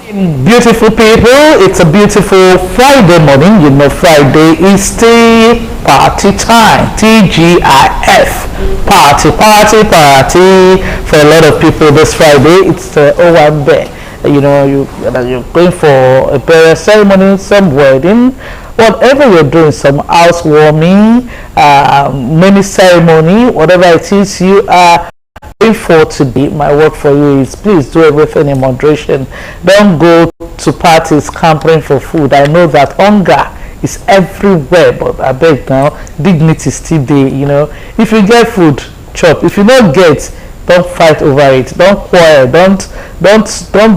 Beautiful people, it's a beautiful Friday morning. You know, Friday is the party time. TGIF. Party, party, party. For a lot of people this Friday, it's the O1 day. You know, you're going for a burial ceremony, some wedding, whatever you're doing, some housewarming, mini ceremony, whatever it is you are for today. My word for you is please do everything in moderation. Don't go to parties camping for food. I know that hunger is everywhere, but I beg now, dignity is still there. You know, if you get food, chop. If you don't get, don't fight over it. Don't quarrel. Don't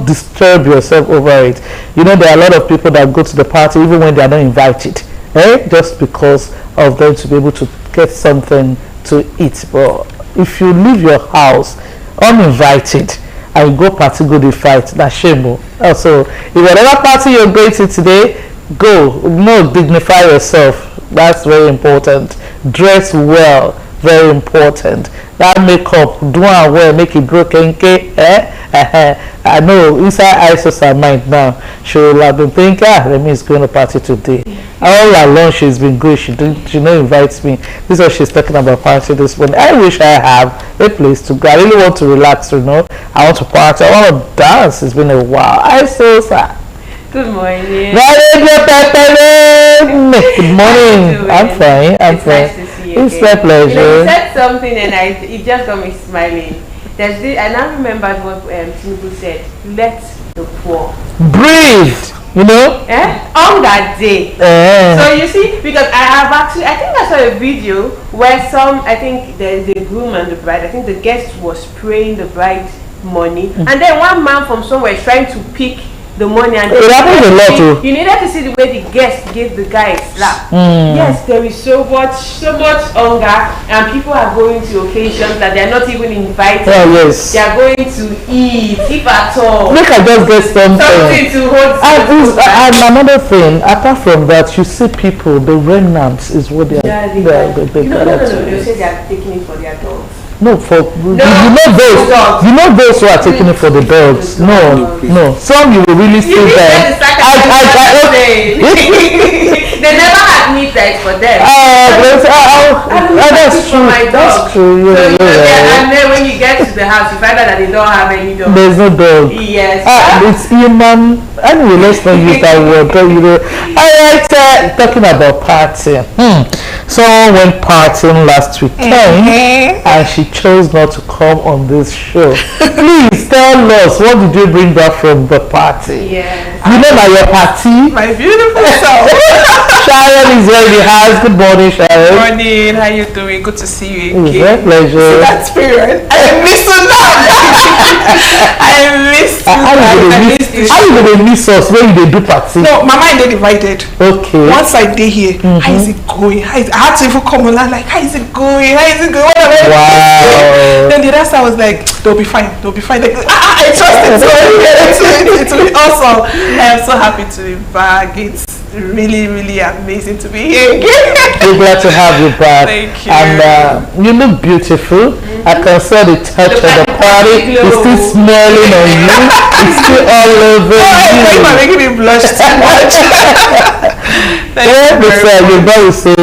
disturb yourself over it. You know, there are a lot of people that go to the party even when they are not invited, just because of them to be able to get something to eat. But if you leave your house uninvited and you go party, go to fight, that's shame. Also, if whatever party you're going to today, go. No, dignify yourself. That's very important. Dress well, very important. That makeup, do it well, make it grow kenke. I know inside Isis' mind now, she will have been thinking, Remy is going to party today. All along she's been good. She not invites me. This is what she's talking about party this morning. I wish I have a place to go. I really want to relax, you know. I want to party. I want to dance. It's been a while. I'm so sad. Good morning. Good morning. I'm fine. It's nice to see you. It's my pleasure. You know, you said something and it just got me smiling. There's this, I now remembered what Tinubu said. Let the poor breathe. You know? On that day. So you see, because I think I saw a video where I think the groom and the bride, I think the guest was spraying the bride money, and then one man from somewhere is trying to pick the money, and it happens a lot too. You needed to see the way the guest gave the guy a slap. Yes, there is so much hunger, and people are going to occasions that they are not even invited. Yes. They are going to eat, if at all. Make I just get something to hold. And another thing, apart from that, you see people, the remnants is what they are. No, they say they are taking it for their dogs. No, you know those who are taking it for the dogs. No. Some you will really see them. They never had meat that's for them. That's true. That's true. And then when you get to the house, you find out that they don't have any dog. There's no dog. Yes. It's human. Anyway, let's not use that word. You know. Alright, talking about partying. Someone went partying last weekend, and she chose not to come on this show. Please tell us, what did you bring back from the party? Yes. You know about your party? My beautiful self. Sharon is here in the house. Good morning, Sharon. Good morning. How you doing? Good to see you again. It's my pleasure. See that spirit? I miss you now. I miss you. How you going to miss us when you do party? No, my mind is divided. Okay. Once I did here, how is it going? I had to even come along like, how is it going? Wow. Then the rest I was like, they'll be fine. Like, I trust it. It will be awesome. I am so happy to be back. It's really, really amazing to be here again. We're glad to have you back. Thank you. And you look beautiful. I can see the touch of the party. It's still smelling on you. It's still all over you. You're making me blush too much. You better say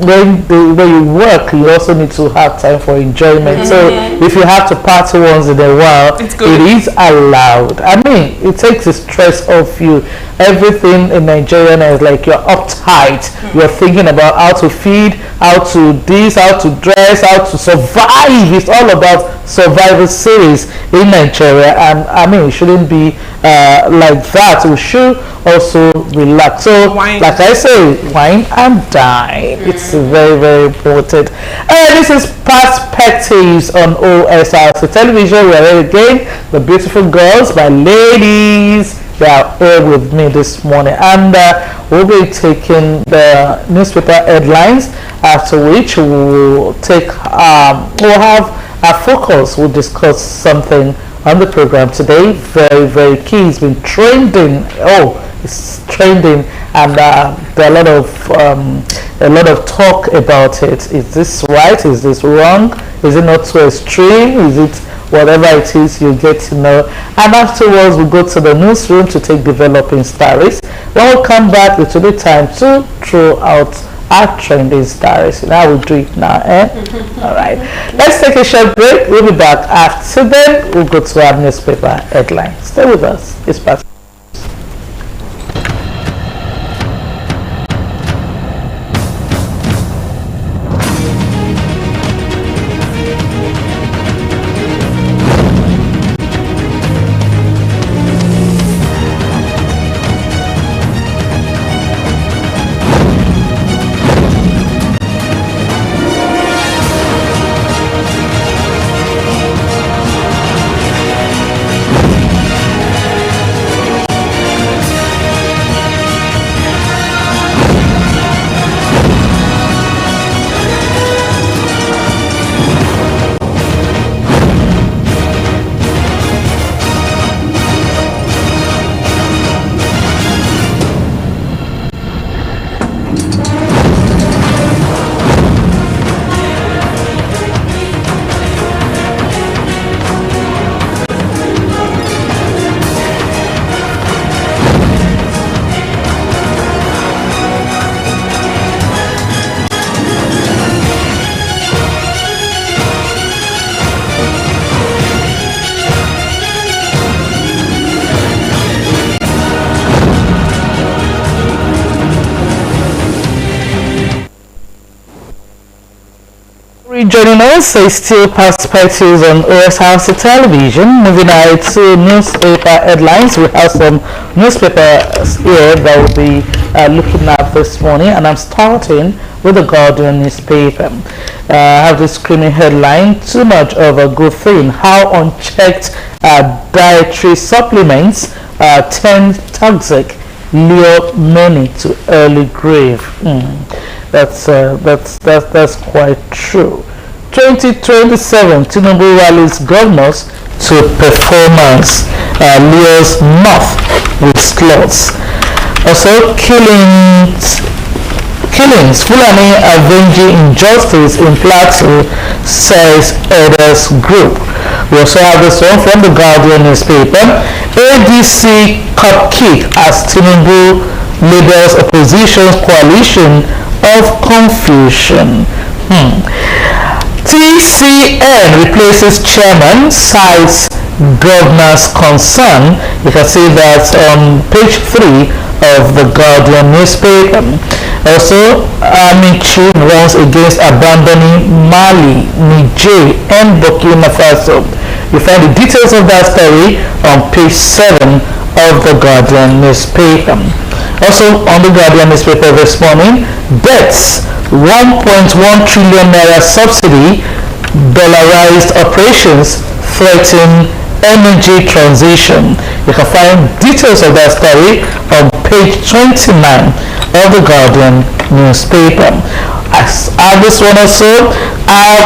when you work, you also need to have time for enjoyment. So if you have to party once in a while, it is allowed. I mean, it takes the stress off you. Everything in Nigeria is like you're uptight. You're thinking about how to feed, how to this, how to dress, how to survive. It's all about survival series in Nigeria, and I mean it shouldn't be like that. We should also relax. So like I say, wine and dine. It's very, very important. This is Perspectives on Osrc television. We're here again, the beautiful girls, my ladies. They are here with me this morning, and we'll be taking the newspaper headlines, after which we'll have our focus. We'll discuss something on the program today. Very, very key. It's been trending. It's trending, and there are a lot of talk about it. Is this right? Is this wrong? Is it not too extreme? Is it whatever it is, you get to know. And afterwards, we'll go to the newsroom to take developing stories. When we come back, it will be time to throw out our trending stories. Now we'll do it now, eh? All right. Let's take a short break. We'll be back after then. We'll go to our newspaper headlines. Stay with us. It's past. Joining us is still Perspectives on Osrc Television. Moving on to newspaper headlines, we have some newspapers here that we'll be looking at this morning, and I'm starting with the Guardian newspaper. I have this screaming headline: too much of a good thing, how unchecked dietary supplements turn toxic, lure many to early grave. That's quite true. 2027 Tinubu rallies governors to performance, lures north with slots. Also, killings, Fulani avenging injustice in Plateau, says Elders Group. We also have this one from the Guardian newspaper. ADC cupcake as Tinubu labels opposition's coalition of confusion. TCN replaces chairman, cites governor's concern. You can see that on page 3 of the Guardian newspaper. Also, Army chief warns against abandoning Mali, Niger, and Burkina Faso. You find the details of that story on page 7 of the Guardian newspaper. Also on the Guardian newspaper this morning, deaths, 1.1 trillion naira subsidy, dollarized operations threaten energy transition. You can find details of that story on page 29 of the Guardian newspaper. As this one also,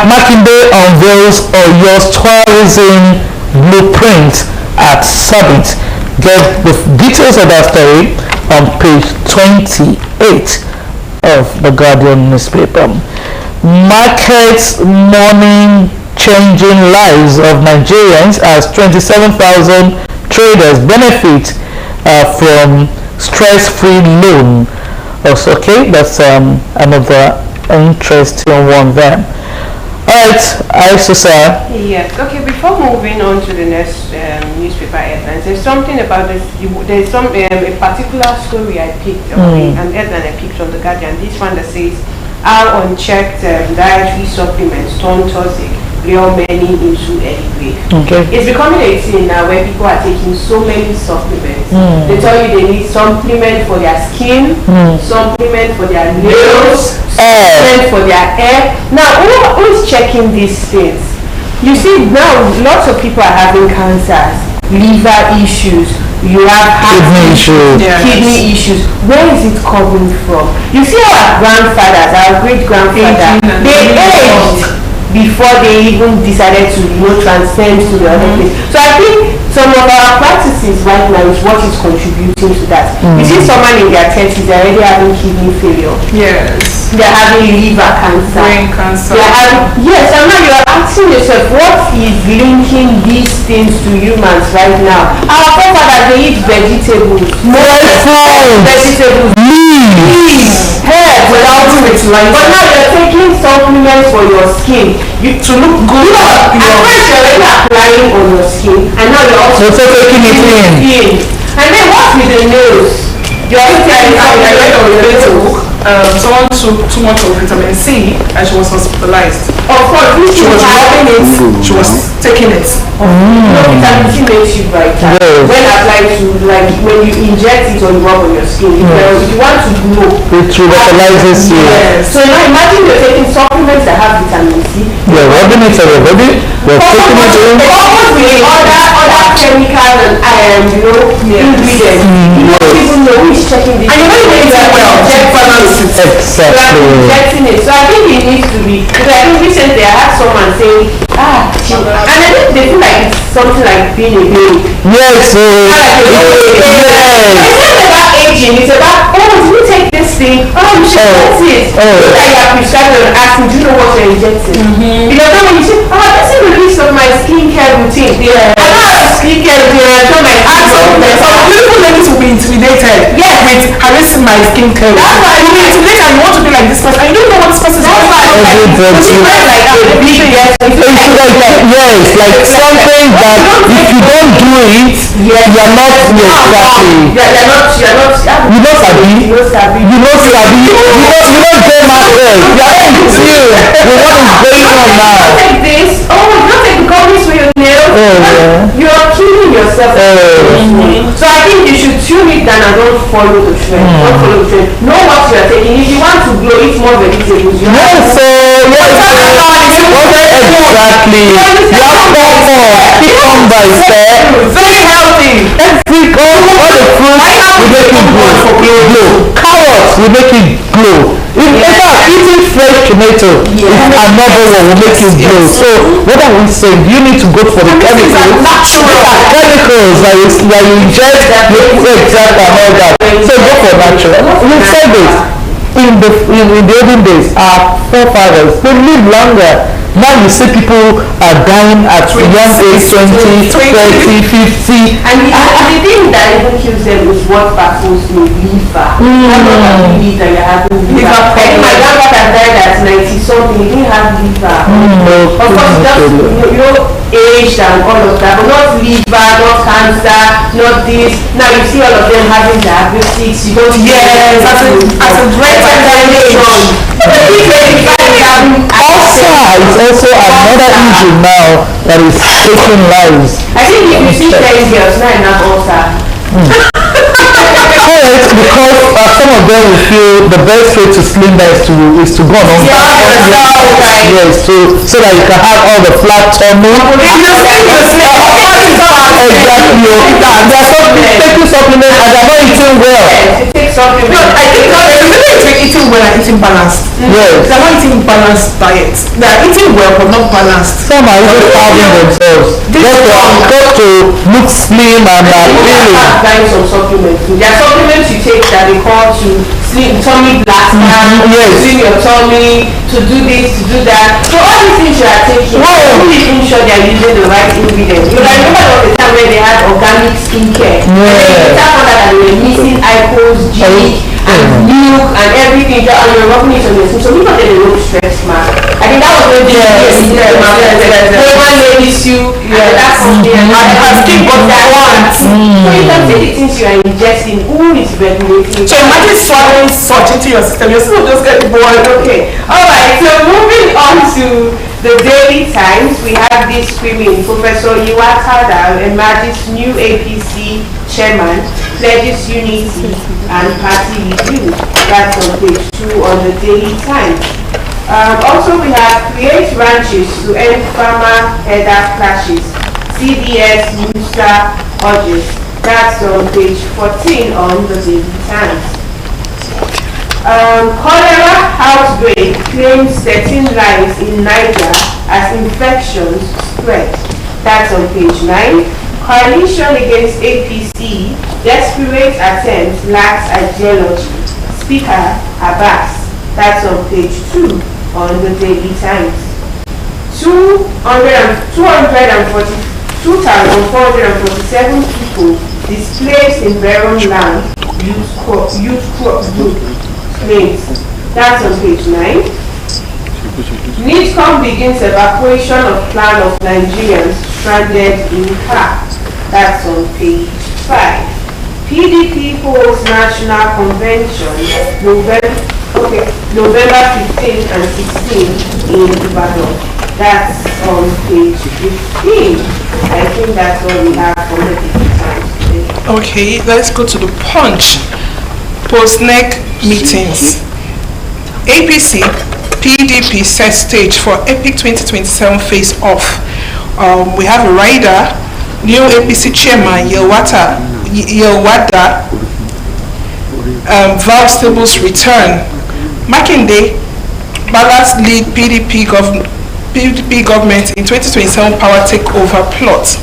Makinde unveils Oyo's tourism blueprint at Summit. Get the details of that story on page 28 of the Guardian newspaper. Markets morning changing lives of Nigerians as 27,000 traders benefit from stress-free loan. Also, okay, that's another interesting one there. Alright, Aisha. Yes, okay, before moving on to the next newspaper headlines, there's something about this, there's a particular story I picked, an headline I picked from the Guardian, this one that says, how unchecked dietary supplements turn toxic, lure many into early grave. Okay. It's becoming a thing now where people are taking so many supplements. They tell you they need supplement for their skin, supplement for their nails, supplement for their hair. Now, who is checking these things? You see, now lots of people are having cancers, liver issues, you have kidney issues. Where is it coming from? You see our grandfathers, our great grandfathers, they aged before they even decided to transcend to the other place. So I think some of our practices right now is what is contributing to that. You see someone in their 30s, they're already having kidney failure. Yes. They're having liver cancer. Brain cancer. Yes, and now you're asking yourself, what is linking these things to humans right now? Our forefathers, they eat vegetables. Vegetables. Leaves. Herbs. Without fertilizer. But now you're taking supplements for your skin. To look good. At first you're already applying on your skin, and now you're also taking it in. And then what's with the nails? You're also taking I read on Facebook, someone took too much of vitamin C and she was hospitalized. Of course, She was rubbing it, she was taking it. Vitamin C makes you brighter. Yes. When applied to, like, when you inject it or you rub on your skin, if you want to glow, It revitalizes you. Yes. So now imagine you're taking supplements that have vitamin C. You're rubbing it on your body. You're taking it in. Almost with other chemicals and ingredients. You don't even know who is checking this. And you know you eat well, check balance it. Exactly. Injecting it. So I think it needs to be, because I think recently I had someone saying, and I think they feel like it's something like being a baby. Yes, It's not about aging, it's about, do you take this thing? You should get it. That you are prescribed and asking, do you know what you're injecting? Because then when you say, this is the list of my skincare routine. I don't have a skincare routine, I don't my Some beautiful ladies will be intimidated with harassing my skincare. That's why you be intimidated and you want to be like this person. I don't know what this person is That's why like. yes, like something that if you don't do it, you're not exactly. You don't sabi. You don't get my head. You're not in tune with what is going on now. You don't take this. You don't take the companies for your nails. You're killing yourself. So I think you should tune it down and don't follow the trend. Don't follow the trend. Know what you are taking. If you want to glow, eat more vegetables. Exactly. You have come by step. Very healthy. All the fruits will make it glow. Carrots will make it glow. In fact, eating fresh tomato is another one will make it glow. So what are we saying? You need to go for the chemicals. Chemicals that you inject, you extract and all that. So go for natural. We said this. In the olden days, our forefathers, they live longer. Now you see people are dying at young age, 20, 30, 50. And the thing that even kills them is what baffles me, liver. I'm not happy that you're having liver. My grandfather died at 90 something, he didn't have liver. Of course, just age and all of that, but not liver, not cancer, not this. Now you see all of them having diabetes. You don't as a great generation. Also another issue now that is taking lives. I think if you see 10 girls, not enough ulcer. Because some of them will feel the best way to slim down is to go on yes, so that you can have all the flat tummy. Exactly. They are taking supplements and they are not eating well. I think they're eating well and eating balanced. Yes. They're not eating balanced diet. They are eating well but not balanced. Some are even starving themselves just to look slim and feeling. Applying some supplements. There are supplements you take that they call to slim tummy blaster, slim your tummy, to do this, to do that. So all these things you are taking, who is even sure they are using the right ingredients? Because I remember there was a time where they had organic skincare. And then they found out that they were missing IQOS, G, and milk and everything, and you're rubbing it on your skin. So people thought they look stressed, man. I think that was when they one lady sue, and that's something, and skin got that one. So you can see the things you are ingesting, who is regulating. So imagine swallowing such into your system. Your system just get bored. Okay. Alright, so moving on to the Daily Times, we have this screaming. Professor Iwatada emerges new APC chairman, pledges unity and party review. That's on page 2 on the Daily Times. Also, we have create ranches to end farmer header clashes. CDS Musa urges. That's on page 14 on the Daily Times. Cholera outbreak claims 13 lives in Niger as infections spread. That's on page 9. Coalition against APC, desperate attempt lacks ideology. Speaker Abbas. That's on page 2 on the Daily Times. 2,447 people displaced in barren land use crop group claims. That's on page 9. NITCOM begins evacuation of plan of Nigerians stranded in car. That's on page 5. PDP holds national convention November 15 and 16 in Ibadan. That's on page 15. I think that's all we have for the Times today. Okay, let's go to the Punch. Post-NEC meetings. APC, PDP set stage for EPIC 2027 face-off. We have a rider, new APC chairman, Yelwada, vows tables return. Makinde, Ballas lead PDP government in 2027 power takeover plot.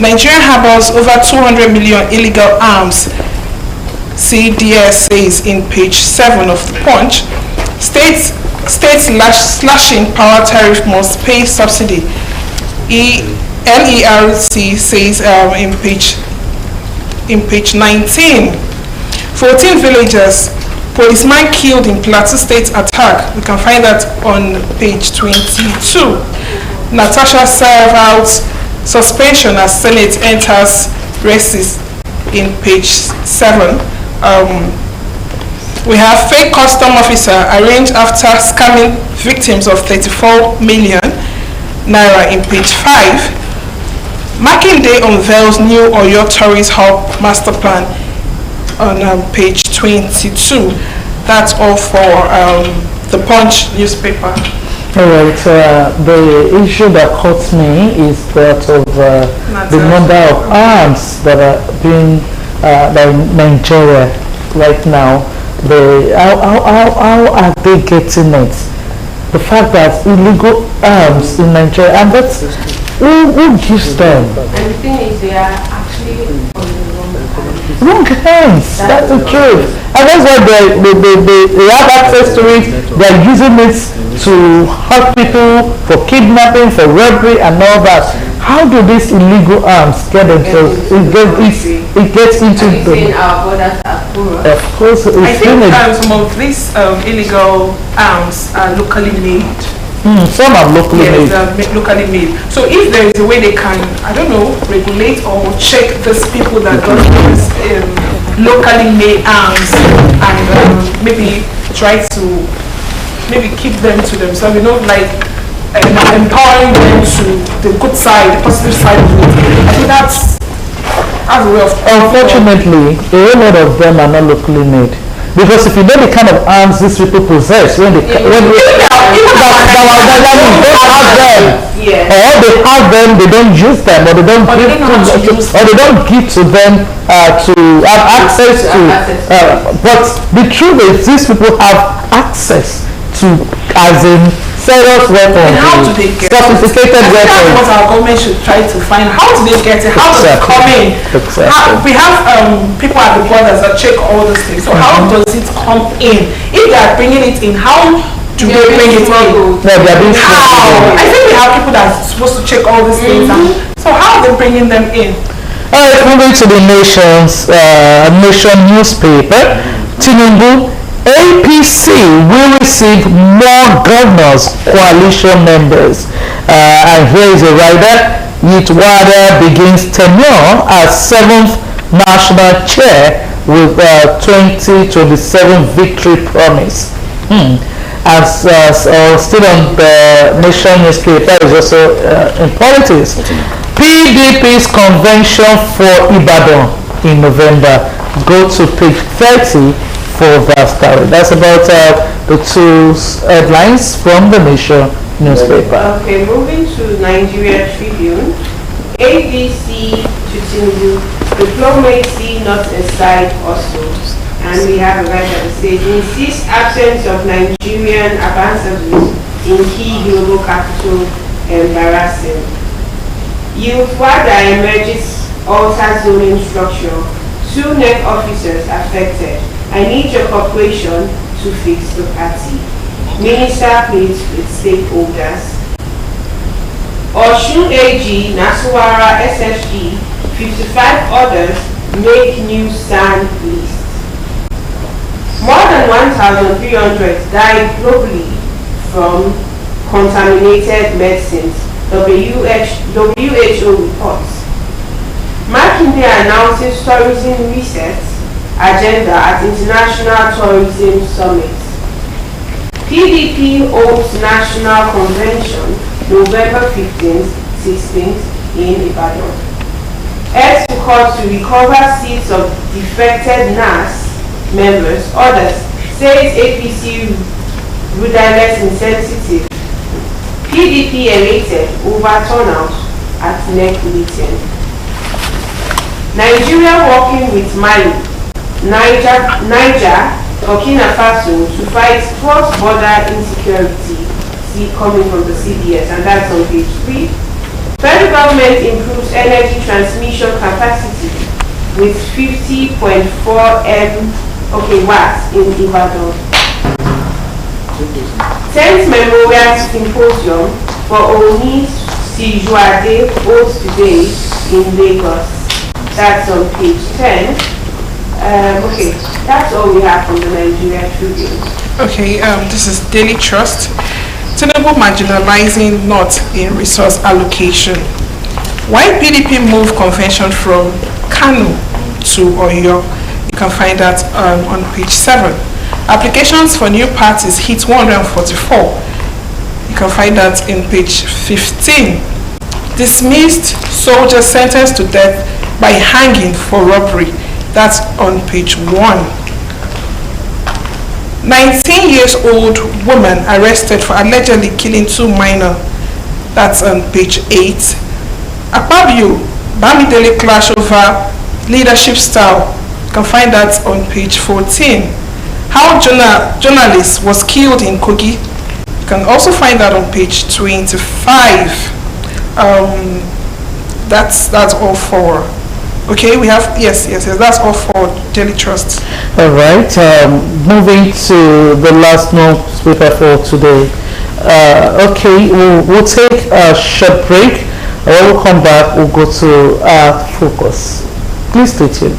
Nigeria harbors over 200 million illegal arms, CDS says in page 7 of the Punch. States slashing power tariff must pay subsidy. LERC says in page 19. 14 villagers, policeman killed in Plateau State attack. We can find that on page 22. Natasha served out suspension as Senate enters races in page 7. We have fake custom officer arraigned after scamming victims of 34 million naira in page 5. Makinde unveils new Oyo Tourist Hub master plan on page 22. That's all for the Punch newspaper. Alright, the issue that caught me is that of the number of arms that are being in Nigeria right now. How are they getting it? The fact that illegal arms in Nigeria, and that's who gives them? And the thing is, they are actually on the wrong hands. That's the truth. And that's why they have access to it. They're using it to hurt people, for kidnapping, for robbery, and all that. How do these illegal arms get themselves? It gets into the. Our borders are poor. Of course, it's I think some of these illegal arms are locally made. Some are locally made. Locally made. So if there is a way they can, I don't know, regulate or check these people that got these locally made arms and maybe try to keep them to themselves, like empowering them to the good side, the positive side of it. I think that's a way of. Unfortunately, a whole lot of them are not locally made. Because if you know the kind of arms these people possess, when they don't have them, or they have them, they don't use them, or they don't give to them to have access to. But the truth is, these people have access to, as in serious weapons, and how do they get sophisticated weapons. That's what our government should try to find. How do they get it? How does it come in? We have people at the borders that check all those things. So how does it come in? If they are bringing it in, how do they bring it in? No, they are being how? I think we have people that are supposed to check all these things. So how are they bringing them in? Alright, moving to the Nation newspaper. Tinubu, APC will receive more governors, coalition members. And here is a rider. Yitwada begins tenure as 7th national chair with 2027 victory promise. As still on the Nation newspaper is also in politics. PDP's convention for Ibadan in November. Go to page 30 for that story. That's about the two headlines from the Nation newspaper. Okay, moving to Nigeria Tribune. ADC to Tinubu, diplomacy not inside Oslo. And we have a writer that says, insists absence of Nigerian ambassadors in key global capital embarrassing. Youth WADA emerges alter zoning structure. 2 NEC officers affected. I need your cooperation to fix the party. Minister pleads with stakeholders. Osun AG, Naswara SSG, 55 others make new SAN list. More than 1,300 died globally from contaminated medicines, WHO reports. Makinde announces tourism reset agenda at International Tourism Summit. PDP holds National Convention November 15th, 16th in Ibadan. Heads to court to recover seats of defected NAS members. Others says APC rudderless insensitive. PDP elated over turnout at NEC meeting. Nigeria working with Mali, Niger, Burkina Faso to fight cross-border insecurity. See coming from the CBS, and that's on page 3. Federal government improves energy transmission capacity with 50.4 watts in Ibadan. 10th Memorial Symposium for Oni Sijuade holds today in Lagos. That's on page 10. That's all we have from the Nigeria Tribune. Okay, this is Daily Trust. Tinubu marginalizing North in resource allocation. Why PDP move convention from Kano to Oyo? You can find that on page 7. Applications for new parties hit 144. You can find that in page 15. Dismissed soldier sentenced to death by hanging for robbery. That's on page 1. 19-year-old woman arrested for allegedly killing 2 minors. That's on page 8. Akpabio, Bamidele clash over leadership style. You can find that on page 14. How journalist was killed in Kogi. You can also find that on page 25. That's all for. Okay, we have yes. That's all for Daily Trust. All right. Moving to the last newspaper for today. Okay, we'll take a short break. When we'll come back, we'll go to Focus. Please stay tuned.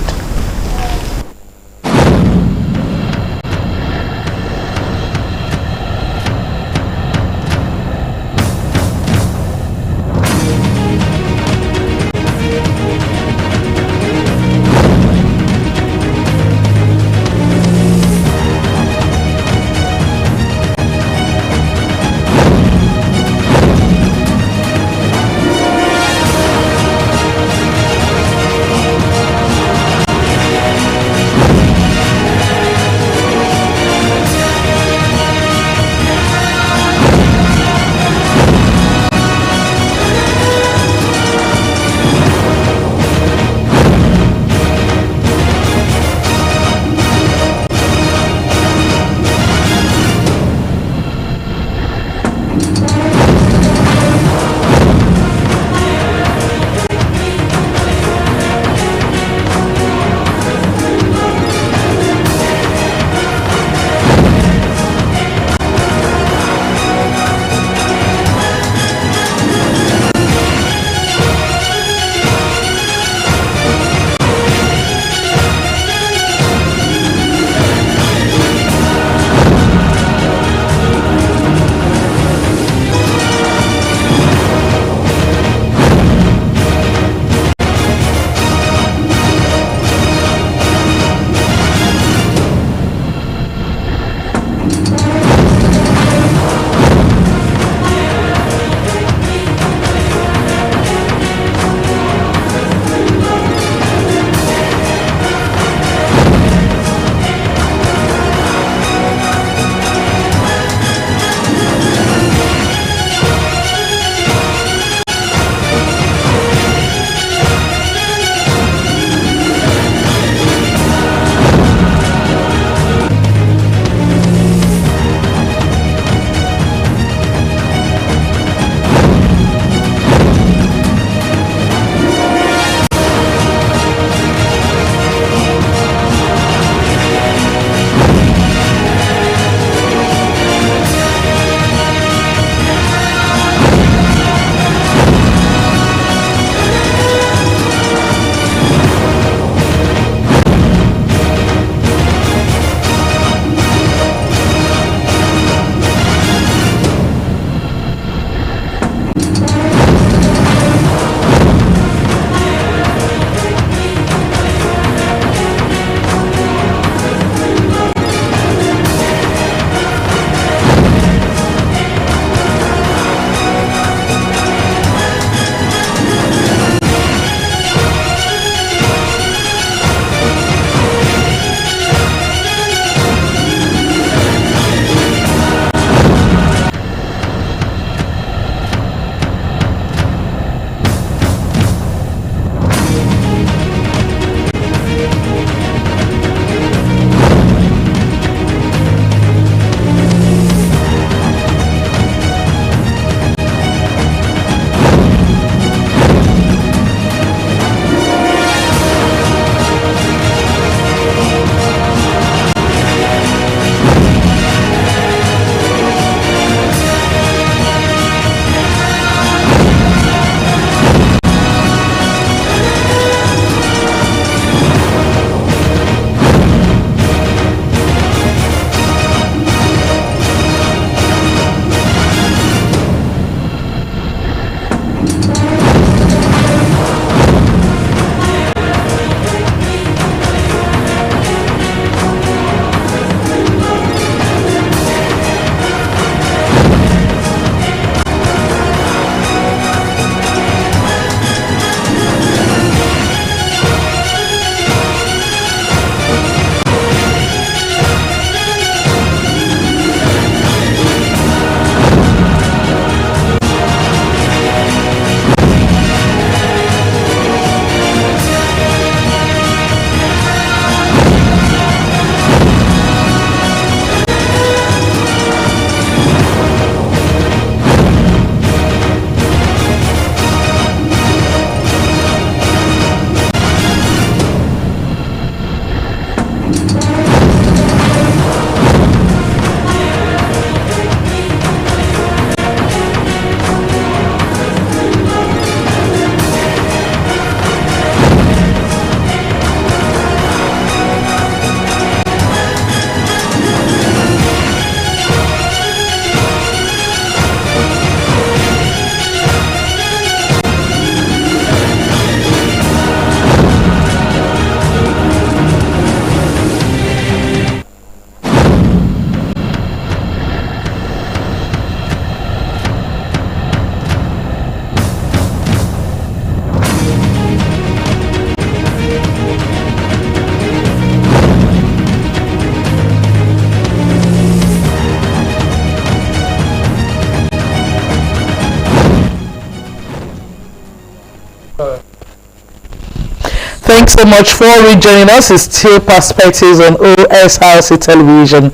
Thanks so much for rejoining us. It's still Perspectives on Osrc Television.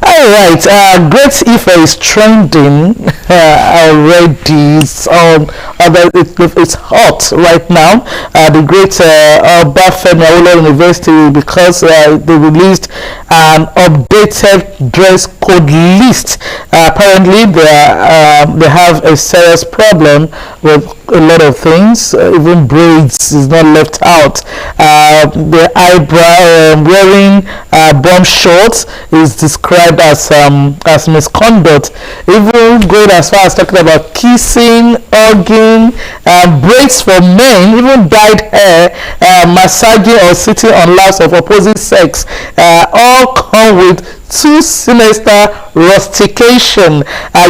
All right, Great Ife is trending already. It's hot right now. The Great Obafemi Awolowo University, because they released an updated dress code list. Apparently, they have a serious problem with a lot of things. Even braids is not left out. The eyebrow wearing bomb shorts is described as misconduct. Even going as far as talking about kissing, hugging, braids for men, even dyed hair, massaging or sitting on laps of opposite sex, all come with 2-semester rustication.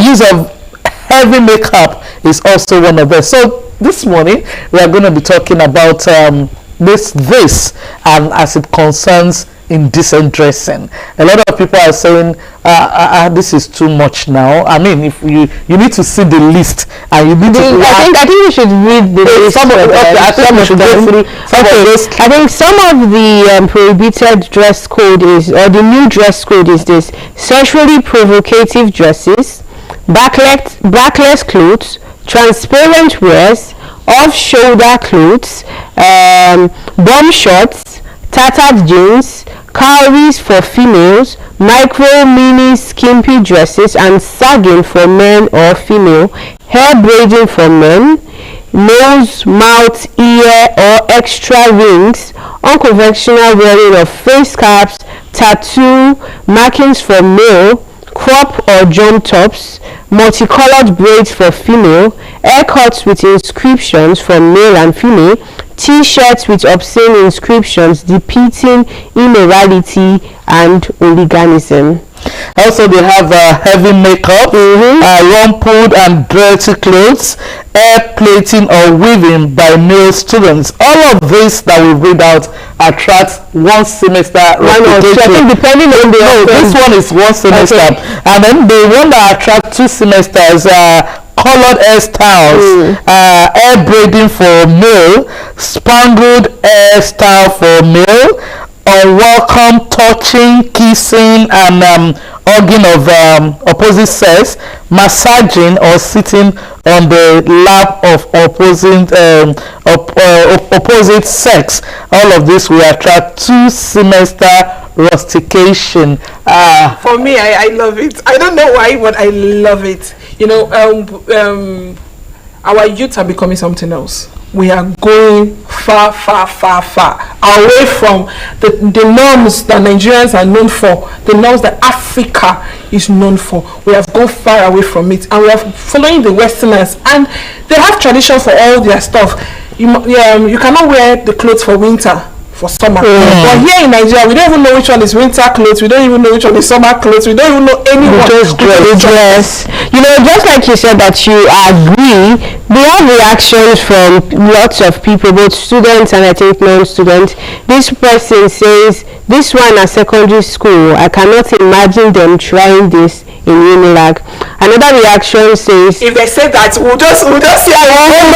Use of heavy makeup is also one of them. So this morning we are going to be talking about this and as it concerns indecent dressing. A lot of people are saying this is too much now. I mean, if you need to see the list and you need to I think we should read the list. I think some of the prohibited dress code is, or the new dress code is this: sexually provocative dresses, backless clothes, transparent wears, off-shoulder clothes, bomb shorts, tattered jeans, cowries for females, micro, mini, skimpy dresses and sagging for men or female, hair braiding for men, nose, mouth, ear or extra rings, unconventional wearing of face caps, tattoo, markings for male, crop or jump tops, multicolored braids for female, haircuts with inscriptions for male and female, t-shirts with obscene inscriptions depicting immorality and hooliganism. Also, they have heavy makeup, rumpled and dirty clothes, hair plaiting or weaving by male students. All of this that we read out attracts 1 semester. I think depending on this one is 1 semester, okay. And then the one that attracts 2 semesters. Colored hairstyles, hair braiding for male, spangled hairstyle for male, unwelcome touching, kissing, and hugging of opposite sex, massaging or sitting on the lap of opposite sex. All of this will attract 2 semester rustication. For me, I love it. I don't know why, but I love it. You know, our youth are becoming something else. We are going far away from the norms that Nigerians are known for, the norms that Africa is known for. We have gone far away from it, and we are following the Westerners, and they have tradition for all their stuff. You cannot wear the clothes for winter, for summer. But here in Nigeria, we don't even know which one is winter clothes, we don't even know which one is summer clothes, we don't even know anyone. Just dress. You know, just like you said that you agree, we have reactions from lots of people, both students and I think non-students. This person says, this one at secondary school, I cannot imagine them trying this in Unilag. Another reaction says, if they say that, we'll just see how we have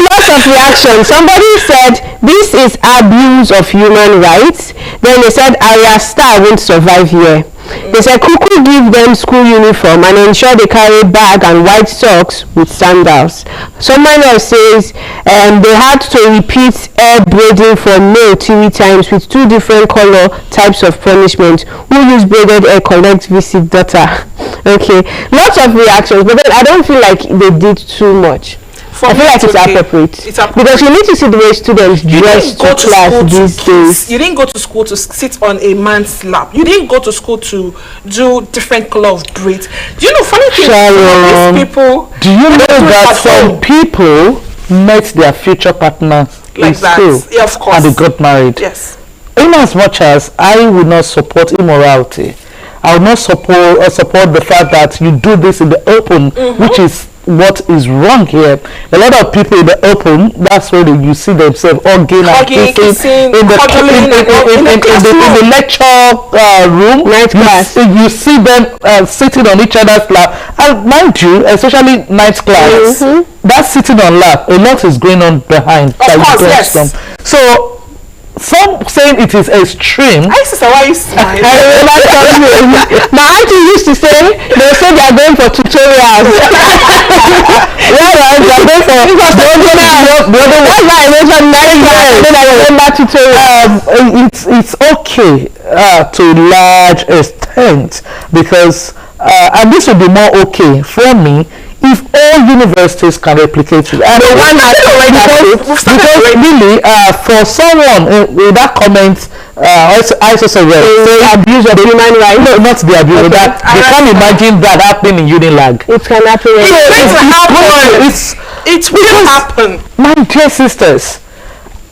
lots of reactions. Somebody said this is abuse of human rights. Then they said Arya Star won't survive here. They said Kuku give them school uniform and ensure they carry bag and white socks with sandals. Someone else says they had to repeat hair braiding for male 3 times with 2 different color types of punishment. Who use braided hair collect visit daughter. Okay, lots of reactions, but then I don't feel like they did too much. I feel like it's appropriate. Because you need to see the way students dress to class these days. You didn't go to school to sit on a man's lap. You didn't go to school to do different color of braids. Do you know funny things? These people. Do you know that some people met their future partners like in that? school, yeah, of course, and they got married? Yes. In as much as I will not support immorality, I will not support the fact that you do this in the open, which is what is wrong here. A lot of people in the open, that's where you see themselves hugging and kissing in the lecture room, night class. You see them sitting on each other's lap, and mind you, especially night class, that sitting on lap, a lot is going on behind. Of course, yes. So some saying it is extreme. Hi, sister, why are you smiling? I remember telling you. My auntie used to say, they say they are going for tutorials. Whereas they are going for that's why I mentioned 9 years. Then I remember tutorials. It's okay to a large extent because and this will be more okay for me if all universities can replicate it. And the one that because really for someone with that comment I also say abuse of human rights. No, not the abuse. Okay. That they can't imagine that happening in Unilag. It can happen. It will happen. My dear sisters,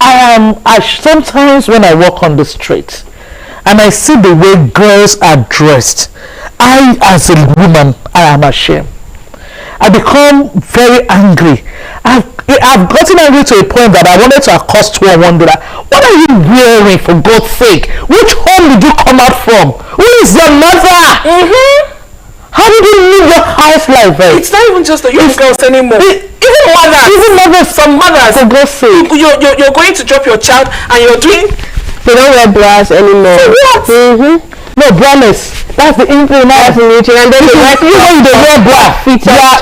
sometimes when I walk on the street and I see the way girls are dressed, I as a woman, I am ashamed. I become very angry. I've gotten angry to a point that I wanted to accost one day. What are you wearing, for God's sake? Which home did you come out from? Who is your mother? How did you live your house like that? It's not even just the young girls anymore. Even mothers, some mothers. For God's sake. You're going to drop your child and you're doing. They don't wear bras anymore. For what? No, braless. That's the info now. That's the nature. And then you wear bra. You're not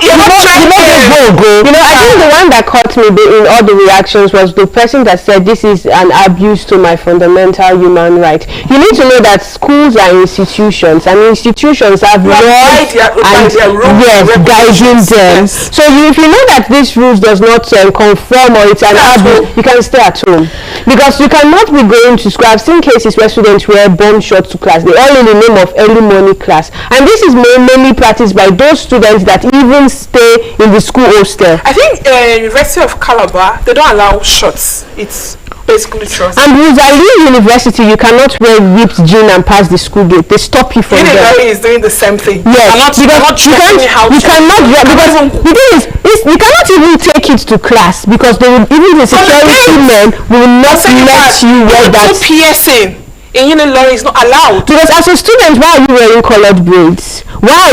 You know, I think the one that caught me in all the reactions was the person that said this is an abuse to my fundamental human right. You need to know that schools are institutions, and institutions have laws and guiding them. Yes. So if you know that this rules does not conform or it's an abuse, you can stay at home. Because you cannot be going to school. I've seen cases where students wear bomb shorts to class. They all in the name of early morning class. And this is mainly practiced by those students that even stay in the school hostel. I think University of Calabar, they don't allow shorts. It's basically trousers. And Wuzali University, you cannot wear ripped jean and pass the school gate. They stop you from there. is doing the same thing. Yes, you cannot even take it to class because they will, even the security men will not let you wear that. Piercing in Unilag is not allowed. Because as a student, why are you wearing colored braids? Why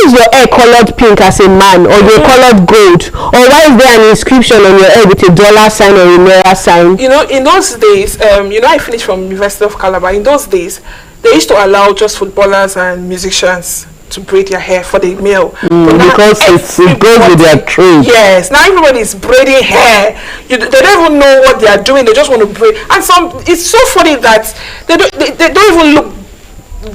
is your hair colored pink as a man, or your colored gold, or why is there an inscription on your hair with a dollar sign or a naira sign? You know, in those days, I finished from University of Calabar. In those days, they used to allow just footballers and musicians to braid their hair for the male. Because it goes with their trade. Yes, now everybody is braiding hair. They don't even know what they are doing. They just want to braid. And it's so funny that they don't even look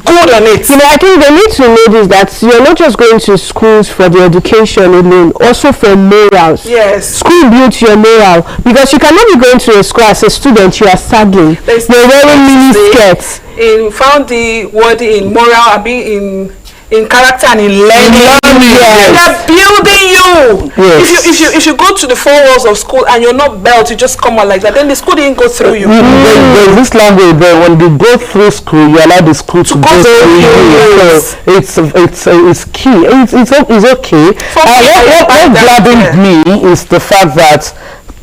good on it. You know, I think they need to know this, that you're not just going to schools for the education alone, also for morals. Yes. School builds your moral, because you cannot be going to a school as a student, you are sagging. You're wearing mini skirts. Found the word in moral, in character and in learning. Yes. They're building you. Yes. If you go to the 4 walls of school and you're not built, you just come out like that, then the school didn't go through you. There's this language there, when you go through school, you allow the school to go through you. So it's key. It's okay. What gladdened me is the fact that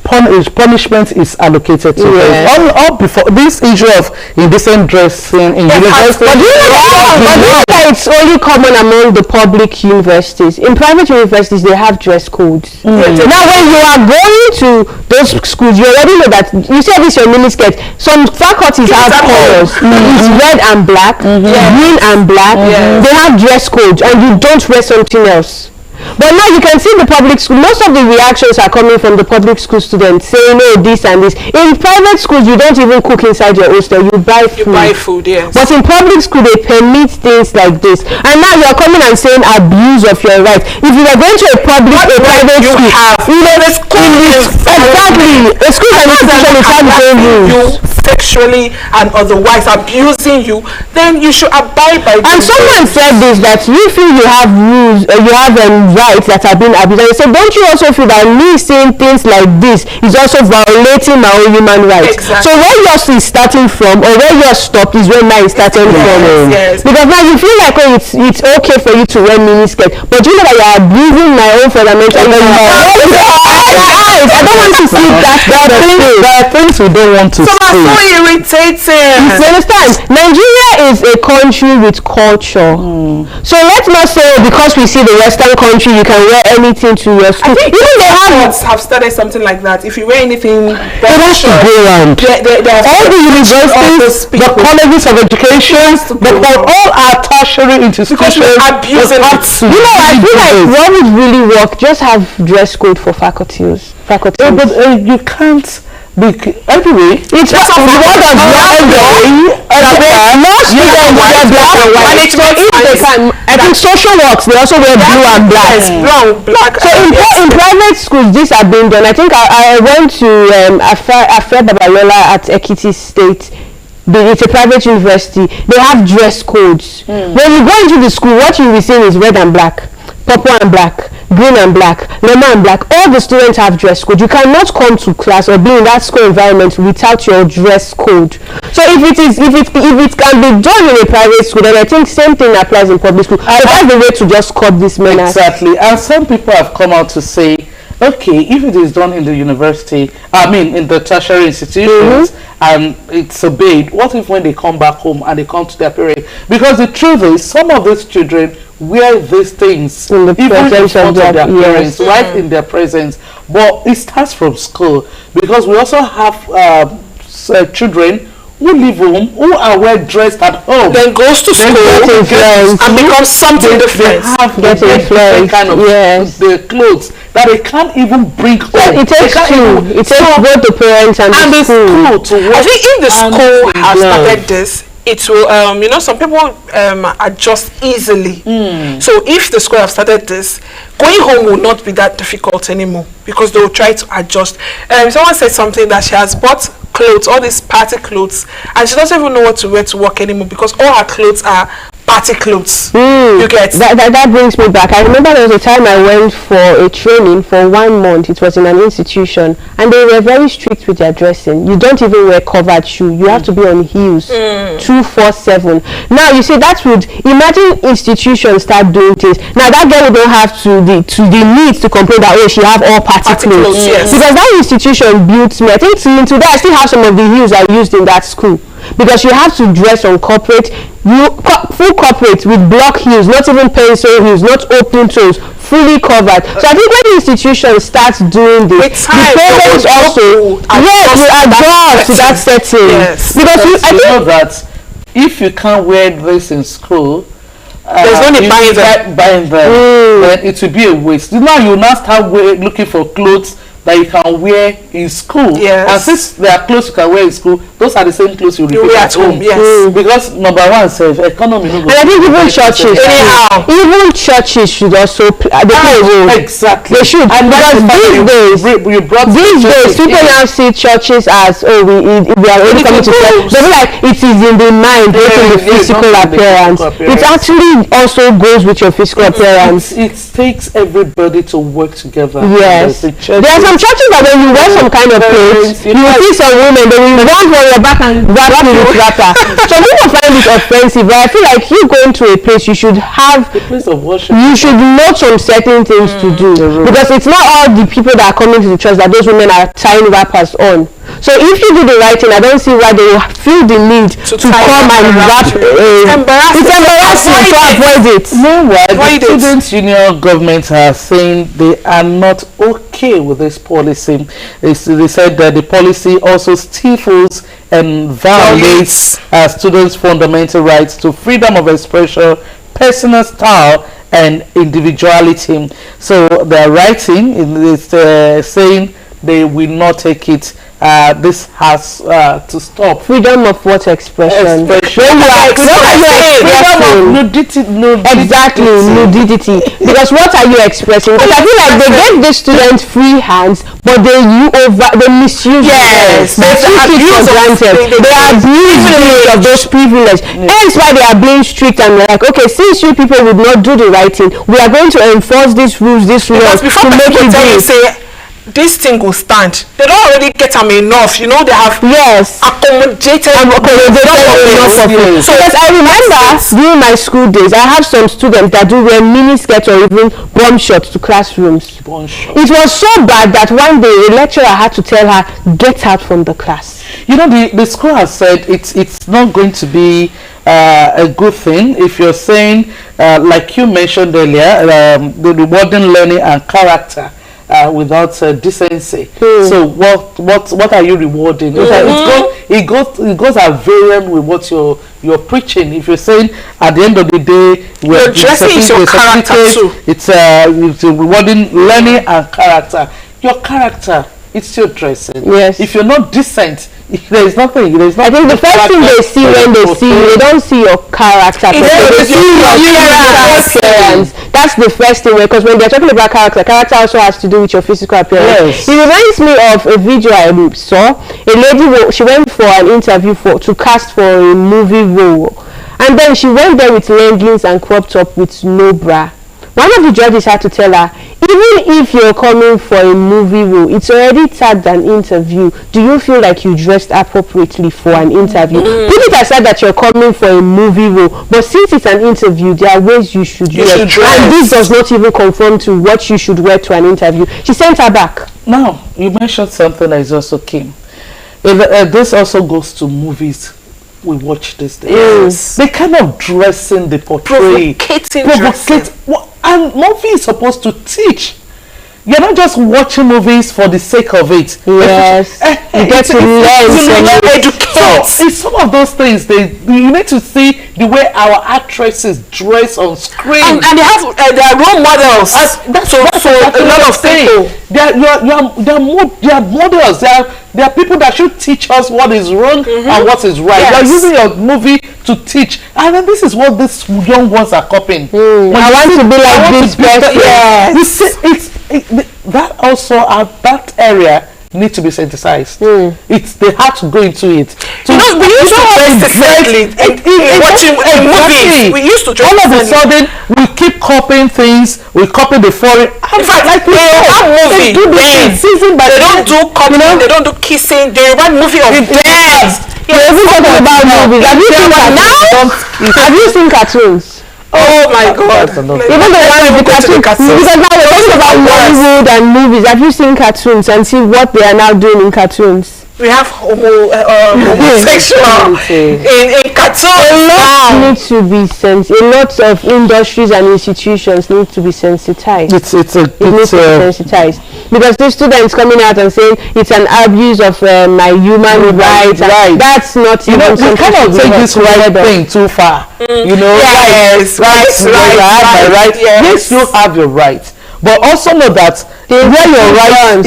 punishment is allocated to them. All before this issue of indecent dressing in university. But do you know that it's only common among the public universities? In private universities, they have dress codes. Now, when you are going to those schools, you already know that. You said this your miniskirt. Some faculties have colors. It's red and black, green and black. They have dress codes, and you don't wear something else. But now you can see the public school, most of the reactions are coming from the public school students saying, oh, this and this. In private schools, you don't even cook inside your hostel, you buy food. You buy food, yes. But in public school, they permit things like this. And now you're coming and saying abuse of your rights. If you are going to a private school, exactly, a school and institution is having rules. Sexually and otherwise abusing you, then you should abide by. And someone said this, that you feel you have rules, you have rights that have been abused. And they said, don't you also feel that me saying things like this is also violating my own human rights? Exactly. So where yours is starting from, or where yours stopped, is where mine is starting from. Yes. Because now you feel like, oh, it's okay for you to wear miniskirt, but you know that you're abusing my own fundamental rights. I don't want to see that. There are things we don't want to see. So irritating. You understand? Nigeria is a country with culture. So let's not say, because we see the Western countries you can wear anything to your school. I think Even they have started something like that. If you wear anything, They have to go around. All the universities, the colleges of education, all our tertiary institutions abusing it. You know, I feel like what would really work, just have dress code for faculties. But you can't. Anyway, it's just a lot of I think social works, they also wear blue and black. Black. So in private schools, these are being done. I think I went to Afe Babalola at Ekiti State. It's a private university. They have dress codes. When you go into the school, what you will see is red and black, purple and black, green and black, lemon and black. All the students have dress code. You cannot come to class or be in that school environment without your dress code. So if it can be done in a private school, then I think same thing applies in public school. So that's the way to just cut this menace. Exactly. And some people have come out to say, okay, if it is done in the university, in the tertiary institutions, and it's obeyed, what if when they come back home and they come to their parents? Because the truth is, some of these children wear these things in the presence of their parents, yes. right in their presence. But it starts from school, because we also have children who leave home, who are well dressed at home, then goes to school and becomes something different. They have different kind of the clothes that they can't even bring home. It takes two. It takes both the parents and the school to work. I think if the school has started this, it will, some people adjust easily. So if the school have started this, going home will not be that difficult anymore, because they will try to adjust. Someone said something that she has bought clothes, all these party clothes, and she doesn't even know what to wear to work anymore, because all her clothes are party clothes. You get that brings me back. I remember there was a time I went for a training for 1 month. It was in an institution, and they were very strict with their dressing. You don't even wear covered shoe. You have to be on heels 247. Now you see, that would, imagine institutions start doing this. Now that girl don't have to the need to complain that she have all party clothes. Yes. Because that institution built me. I think till today I still have some of the heels I used in that school. Because you have to dress on corporate, full corporate with block heels, not even pencil heels, not open toes, fully covered. So I think when the institution starts doing this, the parents also adjust to that setting. Yes. Because I know that if you can't wear this in school, there's no need buying them, then it will be a waste. Now you now start looking for clothes that you can wear in school. Yes. And since there are clothes you can wear in school, those are the same clothes you repeat at home. Yes. Because number one, economy. And I think even churches, should also play a role. Exactly. They should. And because these days, people now see churches as, we are only coming to church. They feel like it is in the mind, not in the physical appearance. It actually also goes with your physical appearance. It takes everybody to work together. Yes. There are some churches that when you wear some kind of clothes, you will see some women, they will run for your back and wrap you with wrapper. Some people find it offensive, but I feel like you going to a place, you should have the place of worship. You should know some certain things to do, because it's not all the people that are coming to the church that those women are tying wrappers on. So if you do the right thing, I don't see why they will feel the need to come and wrap. It's embarrassing to avoid it. Meanwhile, the Students' Union government are saying they are not okay with this policy. They said that the policy also stifles and violates students' fundamental rights to freedom of expression, personal style, and individuality. So they are writing, saying they will not take it. This has to stop. Freedom of what expression? Freedom of nudity. Exactly, nudity. Because what are you expressing? Because I feel like they gave the students free hands, but they misuse it. They take it for granted. They abuse of those privileges. Hence why they are being strict and like, okay, since you people would not do the right thing, we are going to enforce these rules, to make it do. This thing will stand. They don't already get them enough. They have accommodated enough of it. So because I remember during my school days, I have some students that do wear mini skirts or even bomb shorts to classrooms. It was so bad that one day a lecturer had to tell her, get out from the class. the school has said it's not going to be a good thing if you're saying, like you mentioned earlier, the rewarding learning and character without decency. So what are you rewarding? It goes at variance with what you're preaching. If you're saying at the end of the day, you're dressing is your character too. It's rewarding learning and character. Your character, it's still dressing. Yes. If you're not decent, there is nothing. I think the first thing they see when they see you, they don't see your character. They see your appearance. That's the first thing, because when they're talking about character also has to do with your physical appearance. Yes. It reminds me of a video I saw. A lady, she went for an interview to cast for a movie role, and then she went there with leggings and crop top with no bra. One of the judges had to tell her, even if you're coming for a movie role, it's already tagged an interview. Do you feel like you dressed appropriately for an interview? Put it aside that you're coming for a movie role, but since it's an interview, there are ways you should wear. And this does not even conform to what you should wear to an interview. She sent her back. Now, you mentioned something that is also key. This also goes to movies we watch these days. Yes. The kind of dressing they portray. Provocating. And movie is supposed to teach. You're not just watching movies for the sake of it. Yes. You get to learn, educate. So it's some of those things. You need to see the way our actresses dress on screen. And they have their role models. That's a lot of people. They are models. They are people that should teach us what is wrong and what is right. Yes. You're using your movie to teach, and then this is what these young ones are copying. I want to be like this person. Yes. You see, that also that area need to be synthesized. They have to go into it. So we used to dress differently watching movies. We used to dress all of a sudden we keep copying things. We copy the foreign. In fact, like they have movie. They don't do copying. They don't do kissing. They run movie of dance. Even talking about movies. Have you seen cartoons? Oh my God! Even the ones with cartoons. Because now we're talking about Hollywood and movies. Have you seen cartoons and see what they are now doing in cartoons? We have homosexual in cartoons. A lot needs to be a lot of industries and institutions need to be sensitized. It needs to be sensitized, because these students coming out and saying it's an abuse of my human rights. Right. That's not. You cannot take this right thing too far. Yes, right. Yes, you have your right, but also know that where your right is,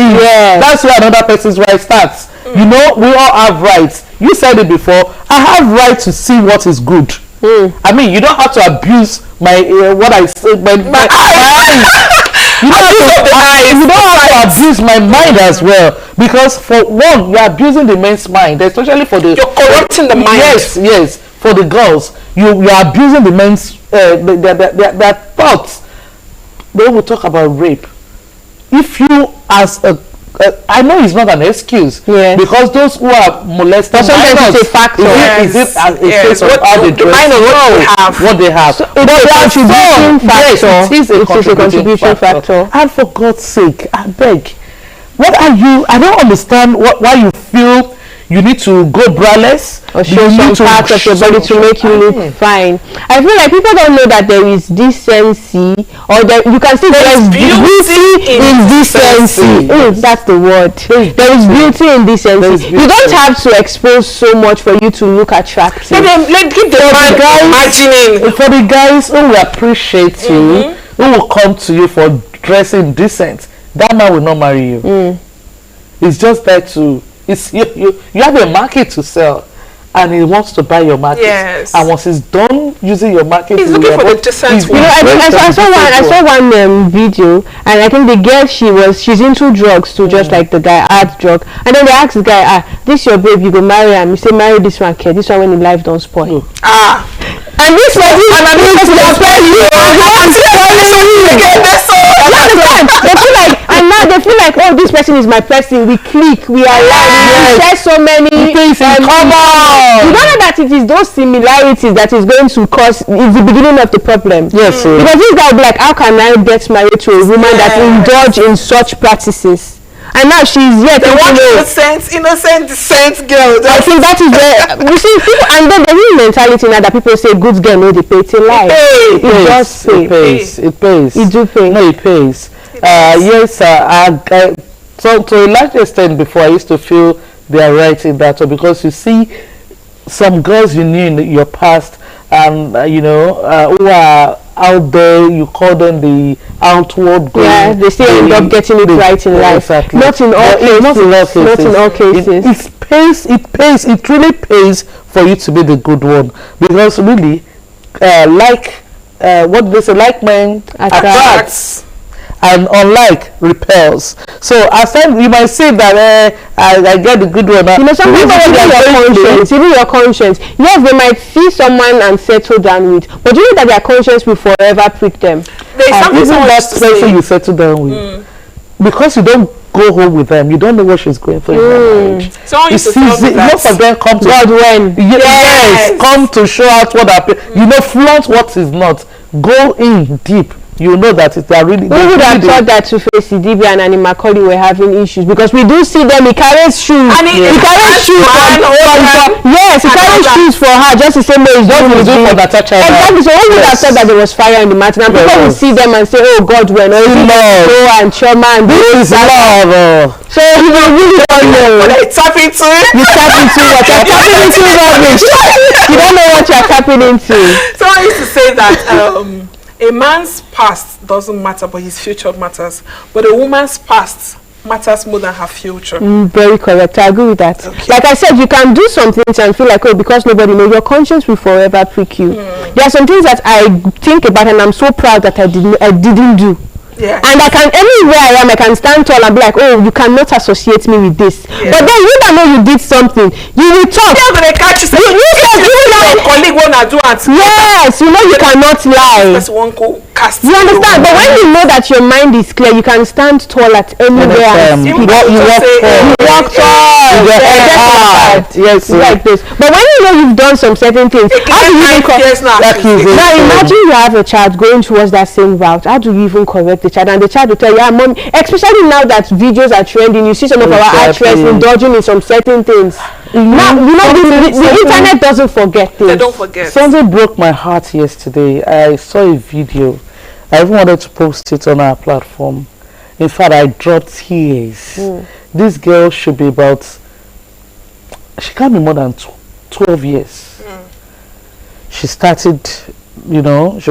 that's where another person's right starts. We all have rights. You said it before. I have right to see what is good. I mean, you don't have to abuse my what I said, my eyes. You don't have to abuse my mind as well, because for one, you're abusing the men's mind, especially for the. You're corrupting the mind. Yes. For the girls, you're abusing the men's their thoughts. They will talk about rape. If you as a I know it's not an excuse, because those who are molested, sometimes it's a factor. Is it a case of how they dress, what they have? So it is a contribution factor. And for God's sake, I beg, what are you? I don't understand why you feel you need to go braless or show some parts of your body to make you look fine. I feel like people don't know that there is decency, or that you can see there is beauty in decency. That's the word. There is beauty in decency. You don't have to expose so much for you to look attractive. Let's give the man imagining. For the guys who will appreciate you, who will come to you for dressing decent, that man will not marry you. It's just that you have a market to sell, and he wants to buy your market. Yes. And once he's done using your market, he's looking for the decent one. I saw one video, and I think the girl, she's into drugs too, just like the guy, hard drug. And then they asked the guy, this your babe, you go marry him. You say marry this one, care. This one when the life don't spoil. And this was they feel like, oh, this person is my person. We click, we are we share so many things in common. You don't know that it is those similarities that is going to cause, it's the beginning of the problem. Yes, because this guy will be like, how can I get married to a woman that indulge in such practices? and now she's yet They want innocent, decent girl. I think that is where you see people, and then the real mentality now that people say good girl no they pay till life. It does pay. It pays. It do pay. No, it pays. Yes, so to a large extent before I used to feel they are right in that, or because you see some girls you knew in your past, and who are out there, you call them the outward going. Yeah, they still end up getting it right in life. Exactly. Not in all cases. Not in all cases. It really pays for you to be the good one, because really, what do they say? Like men attracts, and unlike repels. So aside, you might say that I get the good one. Sometimes even your conscience. Yes, they might see someone and settle down with, but you know that their conscience will forever prick them. Even that person you settle down with, because you don't go home with them, you don't know what she's going through in her marriage. Someone used to tell me that. Most of them come to God when. Yes, come to show out what flaunt what is not. Go in deep. You know that they are really. We would have thought that Two-Face, Sidibe, and Annie Macaulay were having issues, because we do see them. He carries shoes. And he carries shoes yes, he carries shoes for her, just the same way he's doing for that child. Exactly. So one would have thought that there was fire in the matter, and people will see them and say, "Oh God, when or love and Choma and this is love." So you really don't know. They tap into it. You tap into what you're tapping into. Rubbish. You don't know what you're tapping into. Someone used to say that. A man's past doesn't matter, but his future matters. But a woman's past matters more than her future. Very correct. I agree with that. Okay. Like I said, you can do some things and feel like, oh, because nobody knows, your conscience will forever prick you. There are some things that I think about and I'm so proud that I didn't do. Yeah. And I can, anywhere I am, I can stand tall and be like, oh, you cannot associate me with this. Yeah. But then you don't know you did something. You will talk. They're going to catch you. Your colleague want to do it. Yes, you know you cannot lie. That's one cast. You understand? But when you know that your mind is clear, you can stand tall at anywhere. You walk tall. Yes, like this. But when you know you've done some certain things, how do you even now imagine you have a child going towards that same route. How do you even correct the child? And the child will tell you, yeah, mom, especially now that videos are trending, you see some of our actresses indulging in some certain things. Now, the internet doesn't forget things. They don't forget. Something broke my heart yesterday. I saw a video. I even wanted to post it on our platform. In fact, I dropped tears. This girl should be about, she can't be more than 12 years. She started, she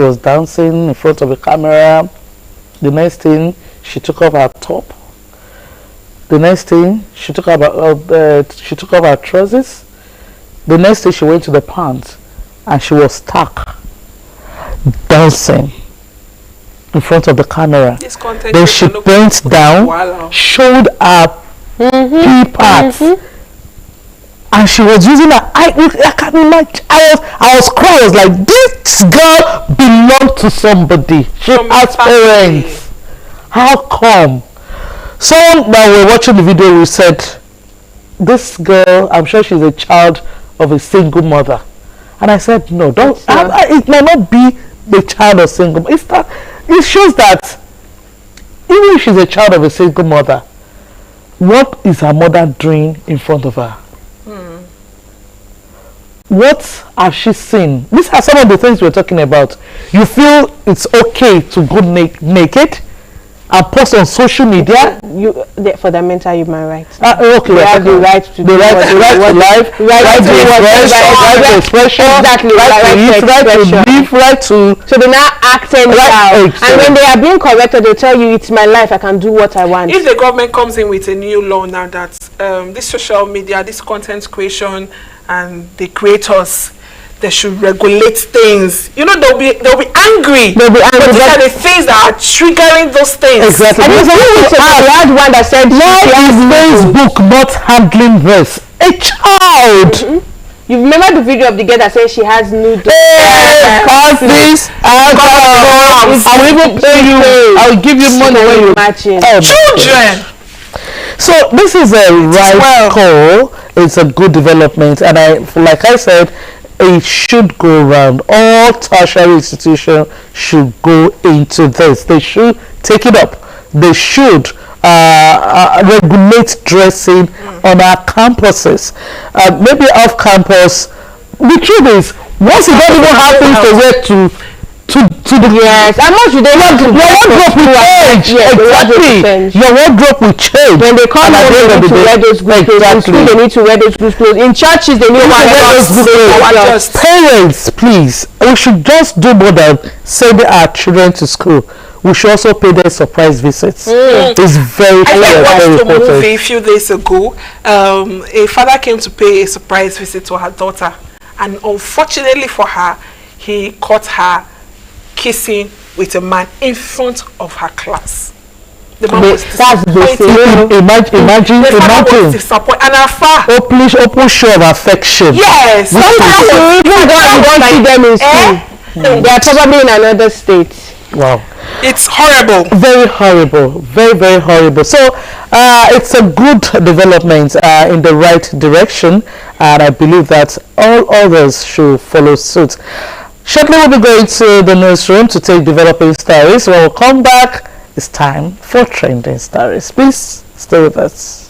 was dancing in front of a camera. The next thing, she took off her top. The next thing, she took off her trousers. The next thing, she went to the pants, and she was stuck dancing in front of the camera. Then she bent down, showed her pee parts, and she was using her. I can't imagine. I was crying. I was like, this girl belonged to somebody. She has parents. How come? Someone that were watching the video, we said, this girl, I'm sure she's a child of a single mother. And I said, no, don't. It might not be the child of single mother. It shows that even if she's a child of a single mother, what is her mother doing in front of her? What has she seen? These are some of the things we're talking about. You feel it's okay to go naked and post on social media? For the mental human rights. Okay, they have the right to the right to life, right to expression, exactly, right to live, right to. So they're now acting out, and when they are being corrected, they tell you, "It's my life. I can do what I want." If the government comes in with a new law now that this social media, this content creation, and the creators, they should regulate things. They'll be angry. They'll be angry. But these are the things that are triggering those things. Exactly. And we had one that said, why is Facebook not handling this? A child. You remember the video of the girl that says she has nude? This, I will even pay you. I will give you money when you imagine. Children. So this is a right call. It's a good development, and like I said, it should go around. All tertiary institutions should go into this. They should take it up. They should regulate dressing on our campuses. Maybe off campus. The truth is, once it don't even have things to wear to the Yes, how much do they want to your wardrobe will change. Exactly. Your wardrobe will change. When they come home, they need to wear those good clothes. In school, they need to wear those good clothes. In churches, they need to wear those good clothes. Parents, please, we should just do more than sending our children to school. We should also pay them surprise visits. It's very, I watched a important. movie a few days ago. A father came to pay a surprise visit to her daughter, and unfortunately for her, he caught her kissing with a man in front of her class. The man was disappointed. Imagine. Was disappointed. And afar. Open show of affection. Yes. Sometimes you don't see them in school. They are probably in another state. Wow. It's horrible. Very horrible. Very, very horrible. So it's a good development in the right direction, and I believe that all others should follow suit. Shortly we'll be going to the newsroom to take developing stories. When we'll come back, it's time for trending stories. Please stay with us.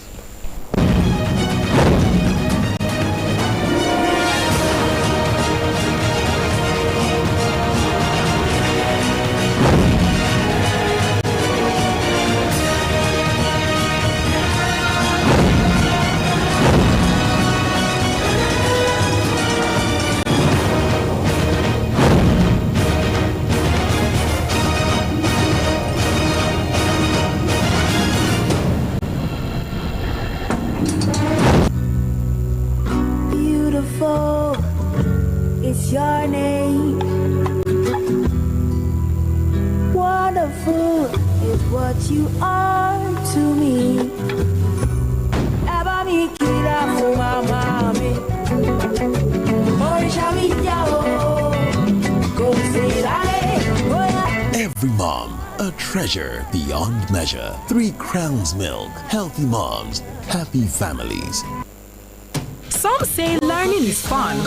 It's your name. Wonderful is what you are to me. Eba mi kira fu mama mi. Orisha mi yao. Go say that. Every mom, a treasure beyond measure. 3 Crowns Milk. Healthy moms, happy families. Some say learning is fun,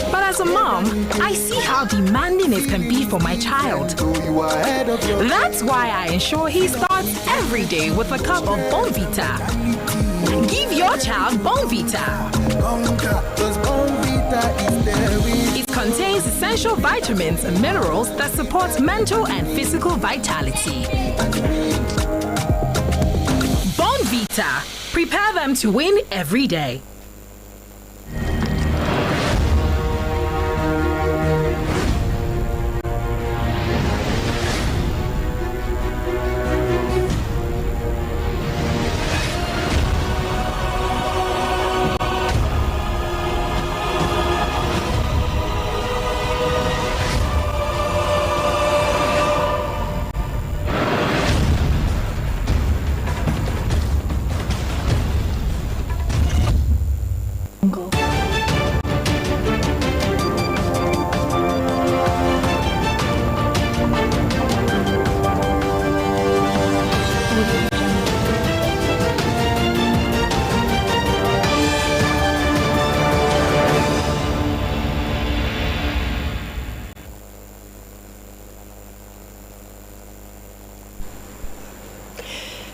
but as a mom, I see how demanding it can be for my child. That's why I ensure he starts every day with a cup of Bonvita. Give your child Bonvita. It contains essential vitamins and minerals that support mental and physical vitality. Bonvita. Prepare them to win every day.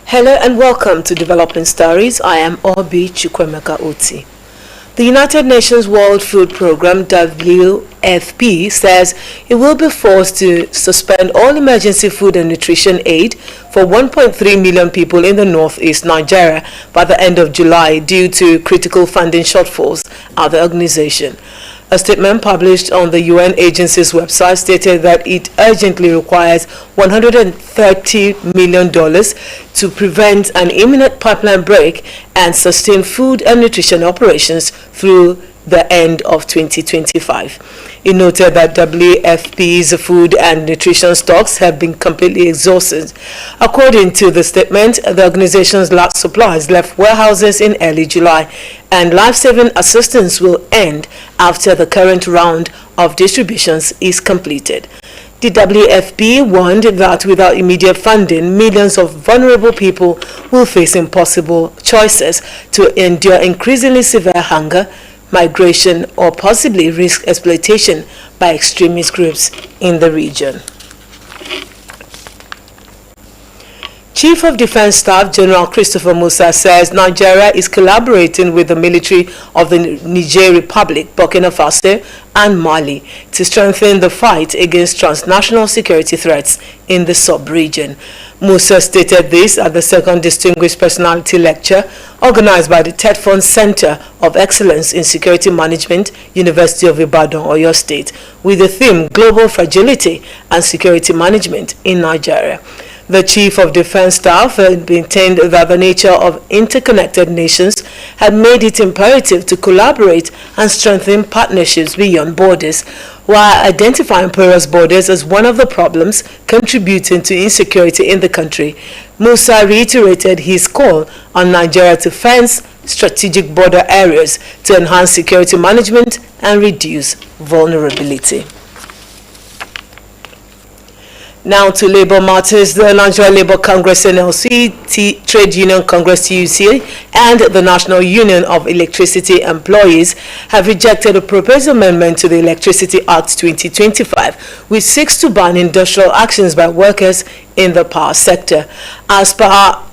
Hello and welcome to Developing Stories. I am Obi Chukwemeka Oti. The United Nations World Food Programme, WFP, says it will be forced to suspend all emergency food and nutrition aid for 1.3 million people in the northeast Nigeria by the end of July due to critical funding shortfalls at the organization. A statement published on the UN agency's website stated that it urgently requires $130 million to prevent an imminent pipeline break and sustain food and nutrition operations through the end of 2025. It noted that WFP's food and nutrition stocks have been completely exhausted. According to the statement, the organization's last supplies left warehouses in early July, and life-saving assistance will end after the current round of distributions is completed. The WFP warned that without immediate funding, millions of vulnerable people will face impossible choices to endure increasingly severe hunger, migration, or possibly risk exploitation by extremist groups in the region. Chief of Defense Staff General Christopher Musa says Nigeria is collaborating with the military of the Niger Republic, Burkina Faso and Mali to strengthen the fight against transnational security threats in the sub-region. Musa stated this at the second Distinguished Personality Lecture organized by the TEDFON Center of Excellence in Security Management, University of Ibadan, Oyo State, with the theme Global Fragility and Security Management in Nigeria. The Chief of Defense Staff maintained that the nature of interconnected nations had made it imperative to collaborate and strengthen partnerships beyond borders, while identifying porous borders as one of the problems contributing to insecurity in the country. Musa reiterated his call on Nigeria to fence strategic border areas to enhance security management and reduce vulnerability. Now to labor matters. The Nigeria Labour Congress NLC, Trade Union Congress TUC, and the National Union of Electricity Employees have rejected a proposed amendment to the Electricity Act 2025, which seeks to ban industrial actions by workers in the power sector. As part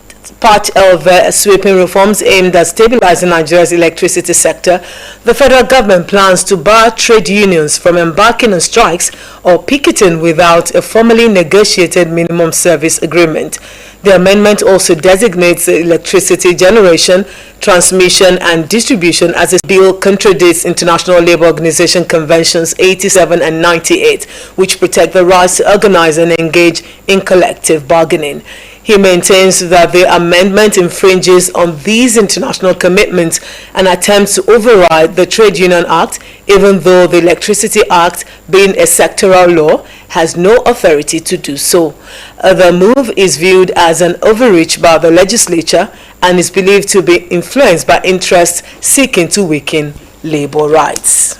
of sweeping reforms aimed at stabilizing Nigeria's electricity sector, the federal government plans to bar trade unions from embarking on strikes or picketing without a formally negotiated minimum service agreement. The amendment also designates electricity generation, transmission and distribution as a bill contradicts International Labour Organization Conventions 87 and 98, which protect the rights to organize and engage in collective bargaining. He maintains that the amendment infringes on these international commitments and attempts to override the Trade Union Act, even though the Electricity Act, being a sectoral law, has no authority to do so. The move is viewed as an overreach by the legislature and is believed to be influenced by interests seeking to weaken labor rights.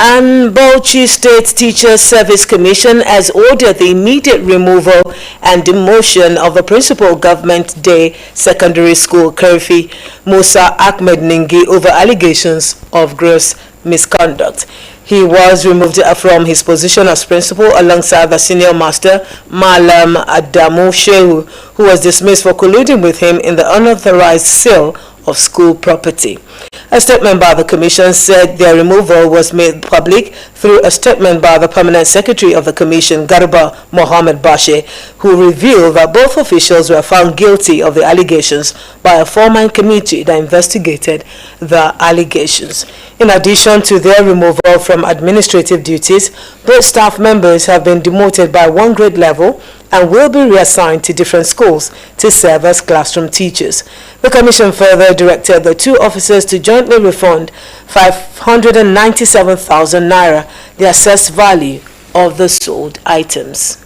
And Bauchi State Teachers Service Commission has ordered the immediate removal and demotion of the principal Government Day Secondary School, Kerfi, Musa Ahmed Ningi, over allegations of gross misconduct. He was removed from his position as principal alongside the senior master, Malam Adamu Shehu, who was dismissed for colluding with him in the unauthorized sale of school property. A statement by the Commission said their removal was made public through a statement by the Permanent Secretary of the Commission, Garba Mohammed Bashe, who revealed that both officials were found guilty of the allegations by a four-man committee that investigated the allegations. In addition to their removal from administrative duties, both staff members have been demoted by one grade level and will be reassigned to different schools to serve as classroom teachers. The Commission further directed the two officers to jointly refund 597,000 naira, the assessed value of the sold items.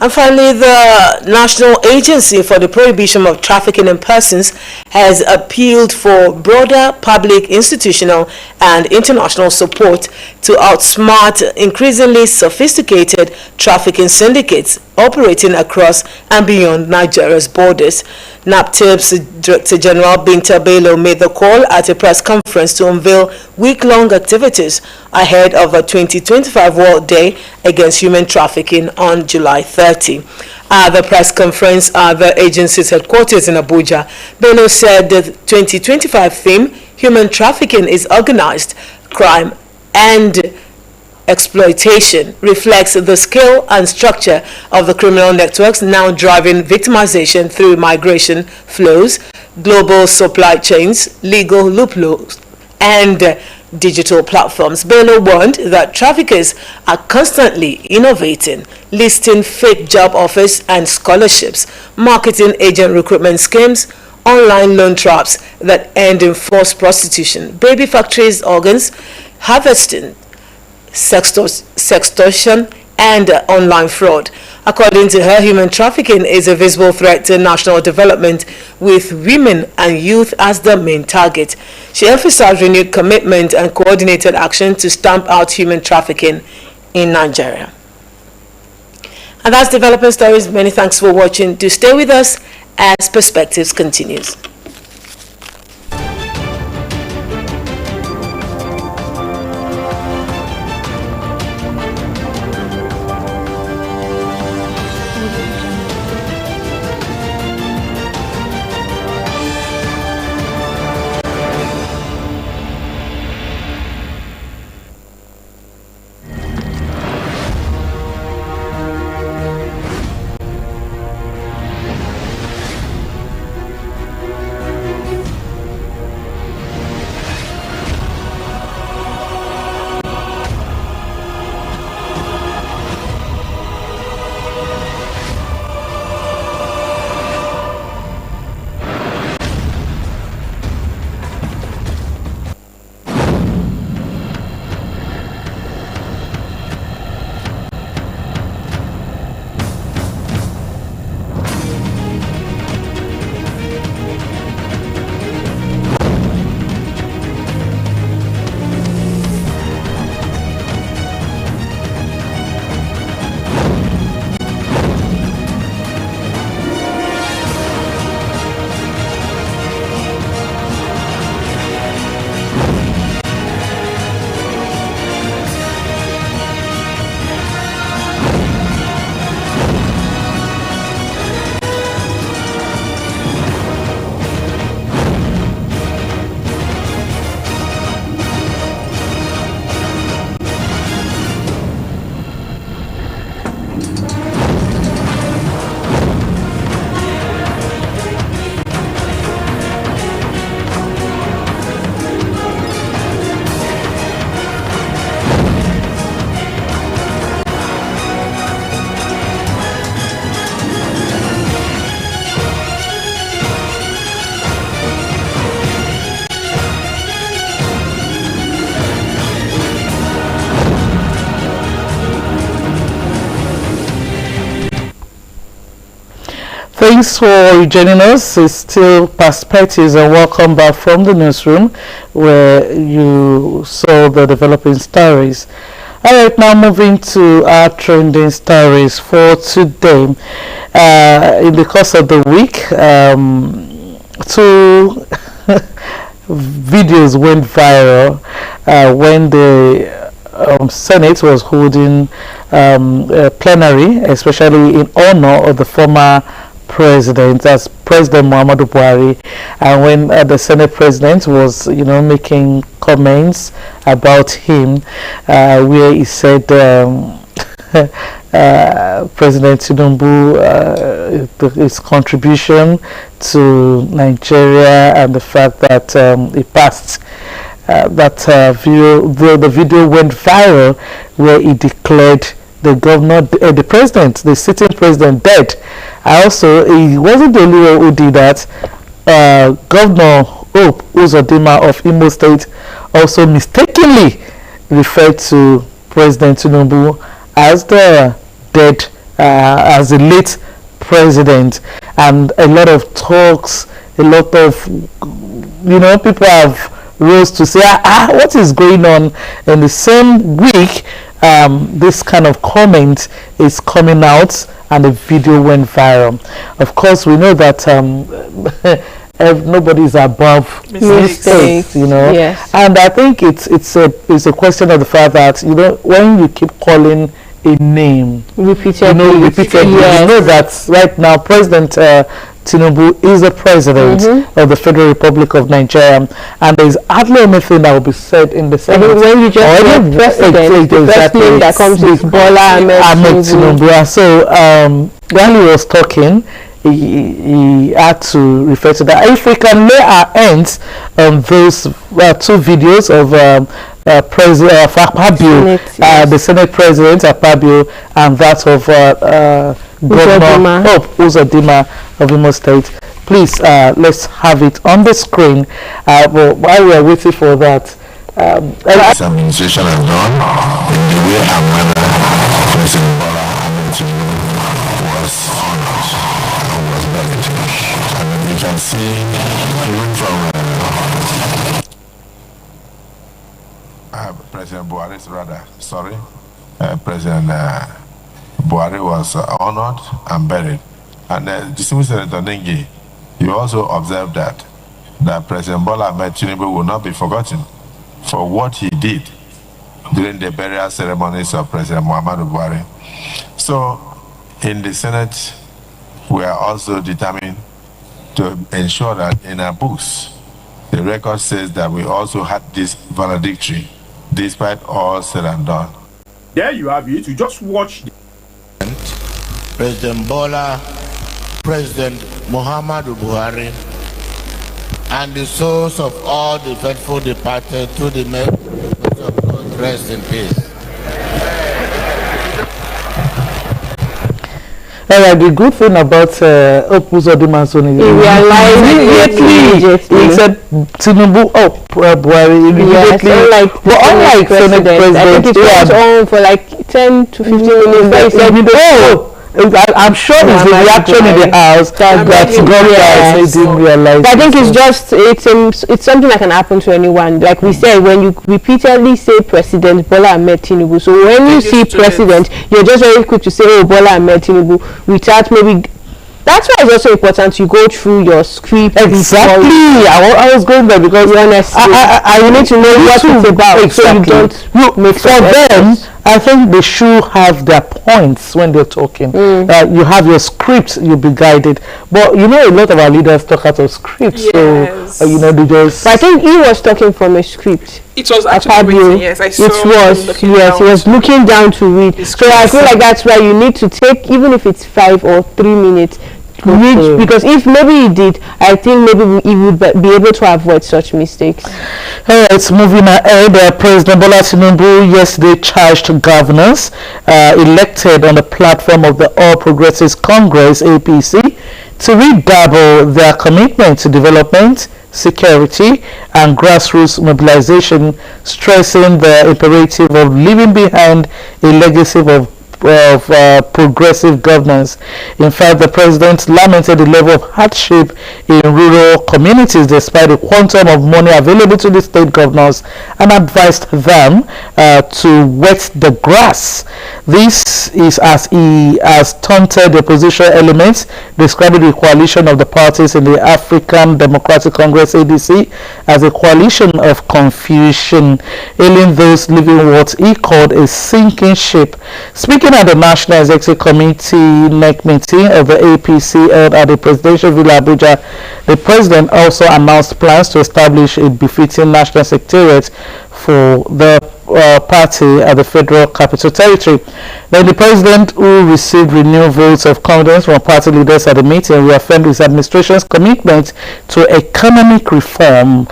And finally, the National Agency for the Prohibition of Trafficking in Persons has appealed for broader public, institutional, and international support to outsmart increasingly sophisticated trafficking syndicates operating across and beyond Nigeria's borders. NAPTIP's Director General Binta Bello made the call at a press conference to unveil week-long activities ahead of the 2025 World Day Against Human Trafficking on July 30. At the press conference at the agency's headquarters in Abuja, Bello said the 2025 theme, Human Trafficking is Organized Crime and Exploitation, reflects the scale and structure of the criminal networks now driving victimization through migration flows, global supply chains, legal loopholes, and digital platforms. Bello warned that traffickers are constantly innovating, listing fake job offers and scholarships, marketing agent recruitment schemes, online loan traps that end in forced prostitution, baby factories, organs, harvesting, sextortion, and online fraud. According to her, human trafficking is a visible threat to national development, with women and youth as the main target. She emphasized renewed commitment and coordinated action to stamp out human trafficking in Nigeria. And that's Developing Stories. Many thanks for watching. Do stay with us as Perspectives continues. Thanks for joining us. It's still Perspectives, and welcome back from the newsroom where you saw the developing stories. Alright, now moving to our trending stories for today. In the course of the week, two videos went viral when the Senate was holding a plenary, especially in honor of the former president, that's President Muhammadu Buhari, and when the Senate president was, making comments about him, where he said President Tinubu, his contribution to Nigeria and the fact that he passed. The video went viral where he declared the governor, the president, the sitting president, dead. Also, he wasn't the only one who did that. Governor Hope Uzodinma of Imo State also mistakenly referred to President Tinubu as the dead, as the late president, and a lot of talks, a lot of people have rose to say, what is going on? In the same week, this kind of comment is coming out, and the video went viral. Of course, we know that nobody is above mistakes, Yes. And I think it's a question of the fact that when you keep calling a name repeatedly, Yes. you know that right now President Tinubu is the president of the Federal Republic of Nigeria, and there is hardly anything that will be said in the Senate. When you just say president, the first name that comes is Bola Ahmed Tinubu. So while he was talking, he had to refer to that. If we can lay our hands on those two videos of President Akpabio, the Senate President Akpabio, and that of Governor Hope Uzodinma of Imo State. Please, let's have it on the screen. But while we are waiting for that, this administration has done in the way and manner President Bola Ahmed Tinubu was honored and was buried. And you can see even from President Buhari's President Buhari was honored and buried. And distinguished Senator Nengi, you also observed that President Bola Ahmed Tinubu will not be forgotten for what he did during the burial ceremonies of President Muhammadu Buhari. So, in the Senate, we are also determined to ensure that in our books, the record says that we also had this valedictory, despite all said and done. There you have it. You just watch. President Bola, President Muhammadu Buhari, and the souls of all the faithful departed to the mercy of God, rest in peace. The good thing about Hope Uzodinma is he said Tinubu Buhari immediately. But unlike Senate President, I think it went on for like 10 to 15 minutes. I'm sure it's the reaction in the house that didn't realize. I think it's something that can happen to anyone. Like we said, when you repeatedly say President Bola Ahmed Tinubu, so when you see President, you're just very quick to say, oh, Bola Ahmed Tinubu, without maybe. That's why it's also important you go through your script. Exactly. I was going there because honestly, you need to know what it's about. Exactly. So you don't for them, I think they should have their points when they're talking. You have your script, you'll be guided. But a lot of our leaders talk out of scripts. Yes. So they just. I think he was talking from a script. It was actually written, yes. I saw he was looking down to read. So I feel like that's why you need to take, even if it's 5 or 3 minutes, to read, because if maybe he did, I think maybe he would be able to avoid such mistakes. It's moving ahead. President Bola Tinubu yesterday charged governors elected on the platform of the All Progressives Congress (APC) to redouble their commitment to development, security, and grassroots mobilization, stressing the imperative of leaving behind a legacy of progressive governance. In fact, the president lamented the level of hardship in rural communities despite the quantum of money available to the state governors and advised them to wet the grass. This is as he has taunted the opposition elements, describing the coalition of the parties in the African Democratic Congress ADC as a coalition of confusion, hailing those leaving what he called a sinking ship. Speaking at the National Executive Committee NEC meeting of the APC held at the Presidential Villa Abuja, the president also announced plans to establish a befitting national secretariat for the party at the Federal Capital Territory. Then the president, who received renewed votes of confidence from party leaders at the meeting, reaffirmed his administration's commitment to economic reform,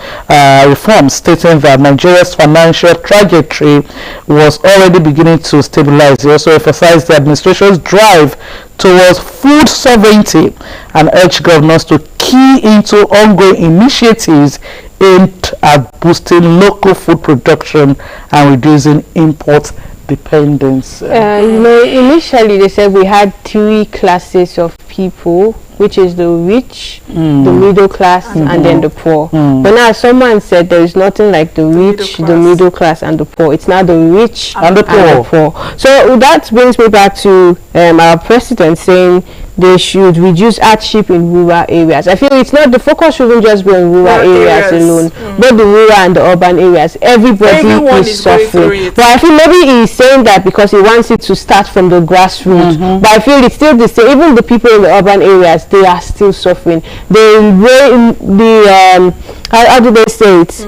stating that Nigeria's financial trajectory was already beginning to stabilize. He also emphasized the administration's drive towards food sovereignty and urged governors to key into ongoing initiatives aimed at boosting local food production and reducing import dependence. Initially they said we had 3 classes of people, which is the rich, the middle class, and then the poor. But now someone said there is nothing like the rich, the middle class, and the poor. It's now the rich and the poor. So that brings me back to our president saying they should reduce hardship in rural areas. I feel it's not, the focus shouldn't just be on rural areas alone, but the rural and the urban areas. Everyone is suffering. But I feel maybe he's saying that because he wants it to start from the grassroots. But I feel it's still the same. Even the people in the urban areas, they are still suffering. How do they say it?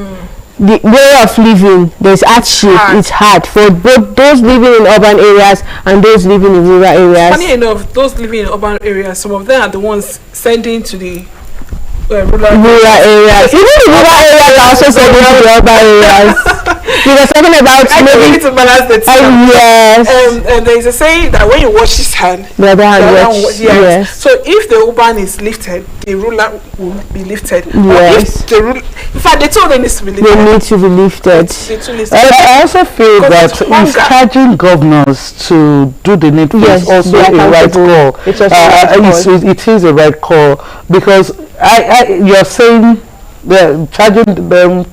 The way of living, there's hardship. It's hard for both those living in urban areas and those living in rural areas. Funny enough, those living in urban areas, some of them are the ones sending to the rural areas. Even the rural areas are also sending to the urban areas. We were talking about maybe need to balance the two. Yes. There is a saying that when you wash this hand, the other hand yes. So if the urban is lifted, the rural will be lifted. Yes. If the rural, in fact, the two needs to be lifted. They need to be lifted. I also feel that he's charging governors to do the needful is also a right call. It is a right call because you're saying they're charging them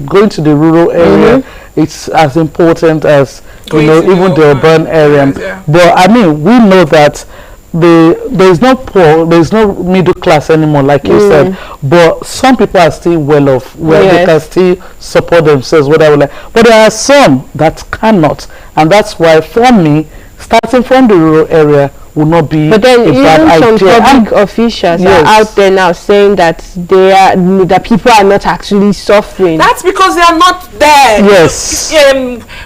going to the rural area it's as important as even the urban area. But we know that there's no poor, there's no middle class anymore, like you said, but some people are still well off where they can still support themselves, whatever. But there are some that cannot, and that's why for me, starting from the rural area will not be but then a bad even some idea. public officials are out there now saying that that people are not actually suffering. That's because they are not there. Yes.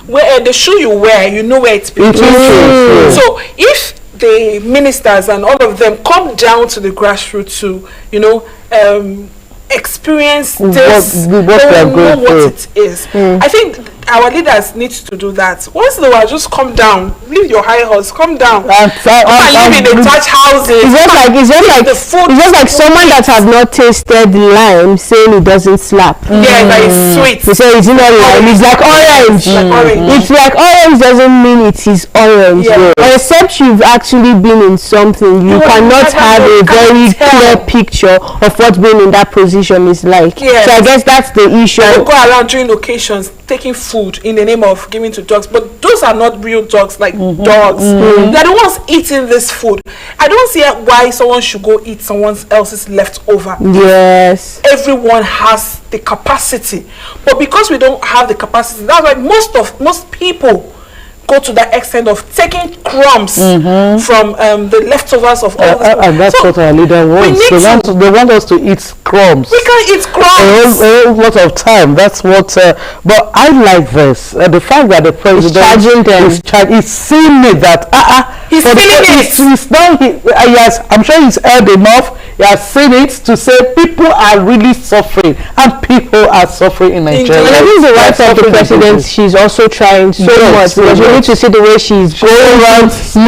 Where the shoe you wear, you know where it's been. So if the ministers and all of them come down to the grassroots to experience this, what it is. I think our leaders need to do that. Once in a while, just come down, leave your high horse, come down. Live in the touch houses. It's just like someone that has not tasted lime saying it doesn't slap. Yeah, that is sweet. They say it's not lime, it's like orange. It's like orange doesn't mean it is orange. But except you've actually been in something, you cannot have a very clear picture of what being in that position is like. So I guess that's the issue. I go around during occasions taking food in the name of giving to dogs, but those are not real dogs, like dogs. They're the ones eating this food. I don't see why someone should go eat someone else's leftover. Yes, everyone has the capacity, but because we don't have the capacity, that's why most people go to the extent of taking crumbs from the leftovers of all this. And that's what our leader wants. They want us to eat crumbs. We can eat crumbs. A whole lot of time. That's what. But I like this. The fact that the president charging them. He's seeing it that he's feeling it. He's not. Yes, I'm sure he's heard enough. He has seen it to say people are really suffering, and people are suffering in Nigeria. And I think the wife of the president, she's also trying so much. Because we need to see the way she's going around. So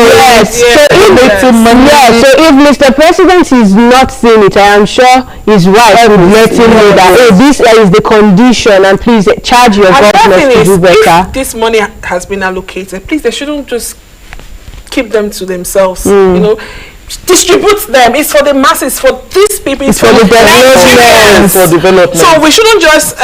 if Mr. President is not seeing it, I am sure his wife would let him know that this is the condition, and please charge your government to do better. If this money has been allocated, please, they shouldn't just keep them to themselves. You know, distribute them. It's for the masses, for these people. It's for the development. For development. So we shouldn't just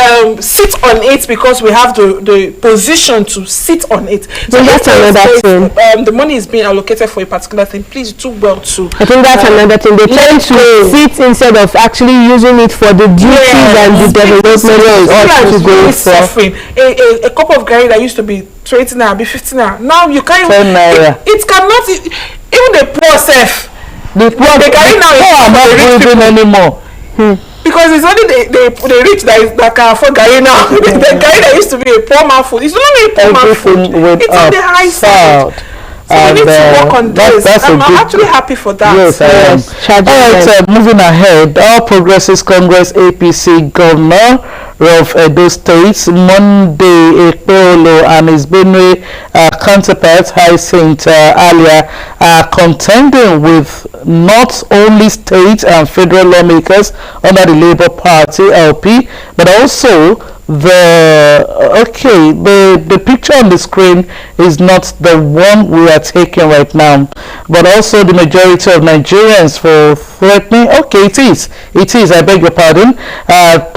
sit on it because we have the position to sit on it. So that's another thing. The money is being allocated for a particular thing. Please do well too. I think that's another thing. They tend to sit instead of actually using it for the duties and the development to go for. Suffering. A cup of Gary that used to be 20 naira, be 15 naira. Now you can't. 10 naira. It cannot. Even the poor self. The Gary now are not breathing anymore. Because it's only the rich that can afford Gary now. The Gary that used to be a poor man food, it's no longer a poor man food. It's on the high side. So we need to work on this. I'm actually happy for that. Yes, I am. Alright, moving ahead, All Progressives Congress APC Governor of Edo State, Monday Ekpeolo, and his Benue counterpart, Hyacinth Alia, are contending with not only state and federal lawmakers under the Labour Party LP, but also the picture on the screen is not the one we are taking right now, but also the majority of Nigerians for threatening, it is, I beg your pardon,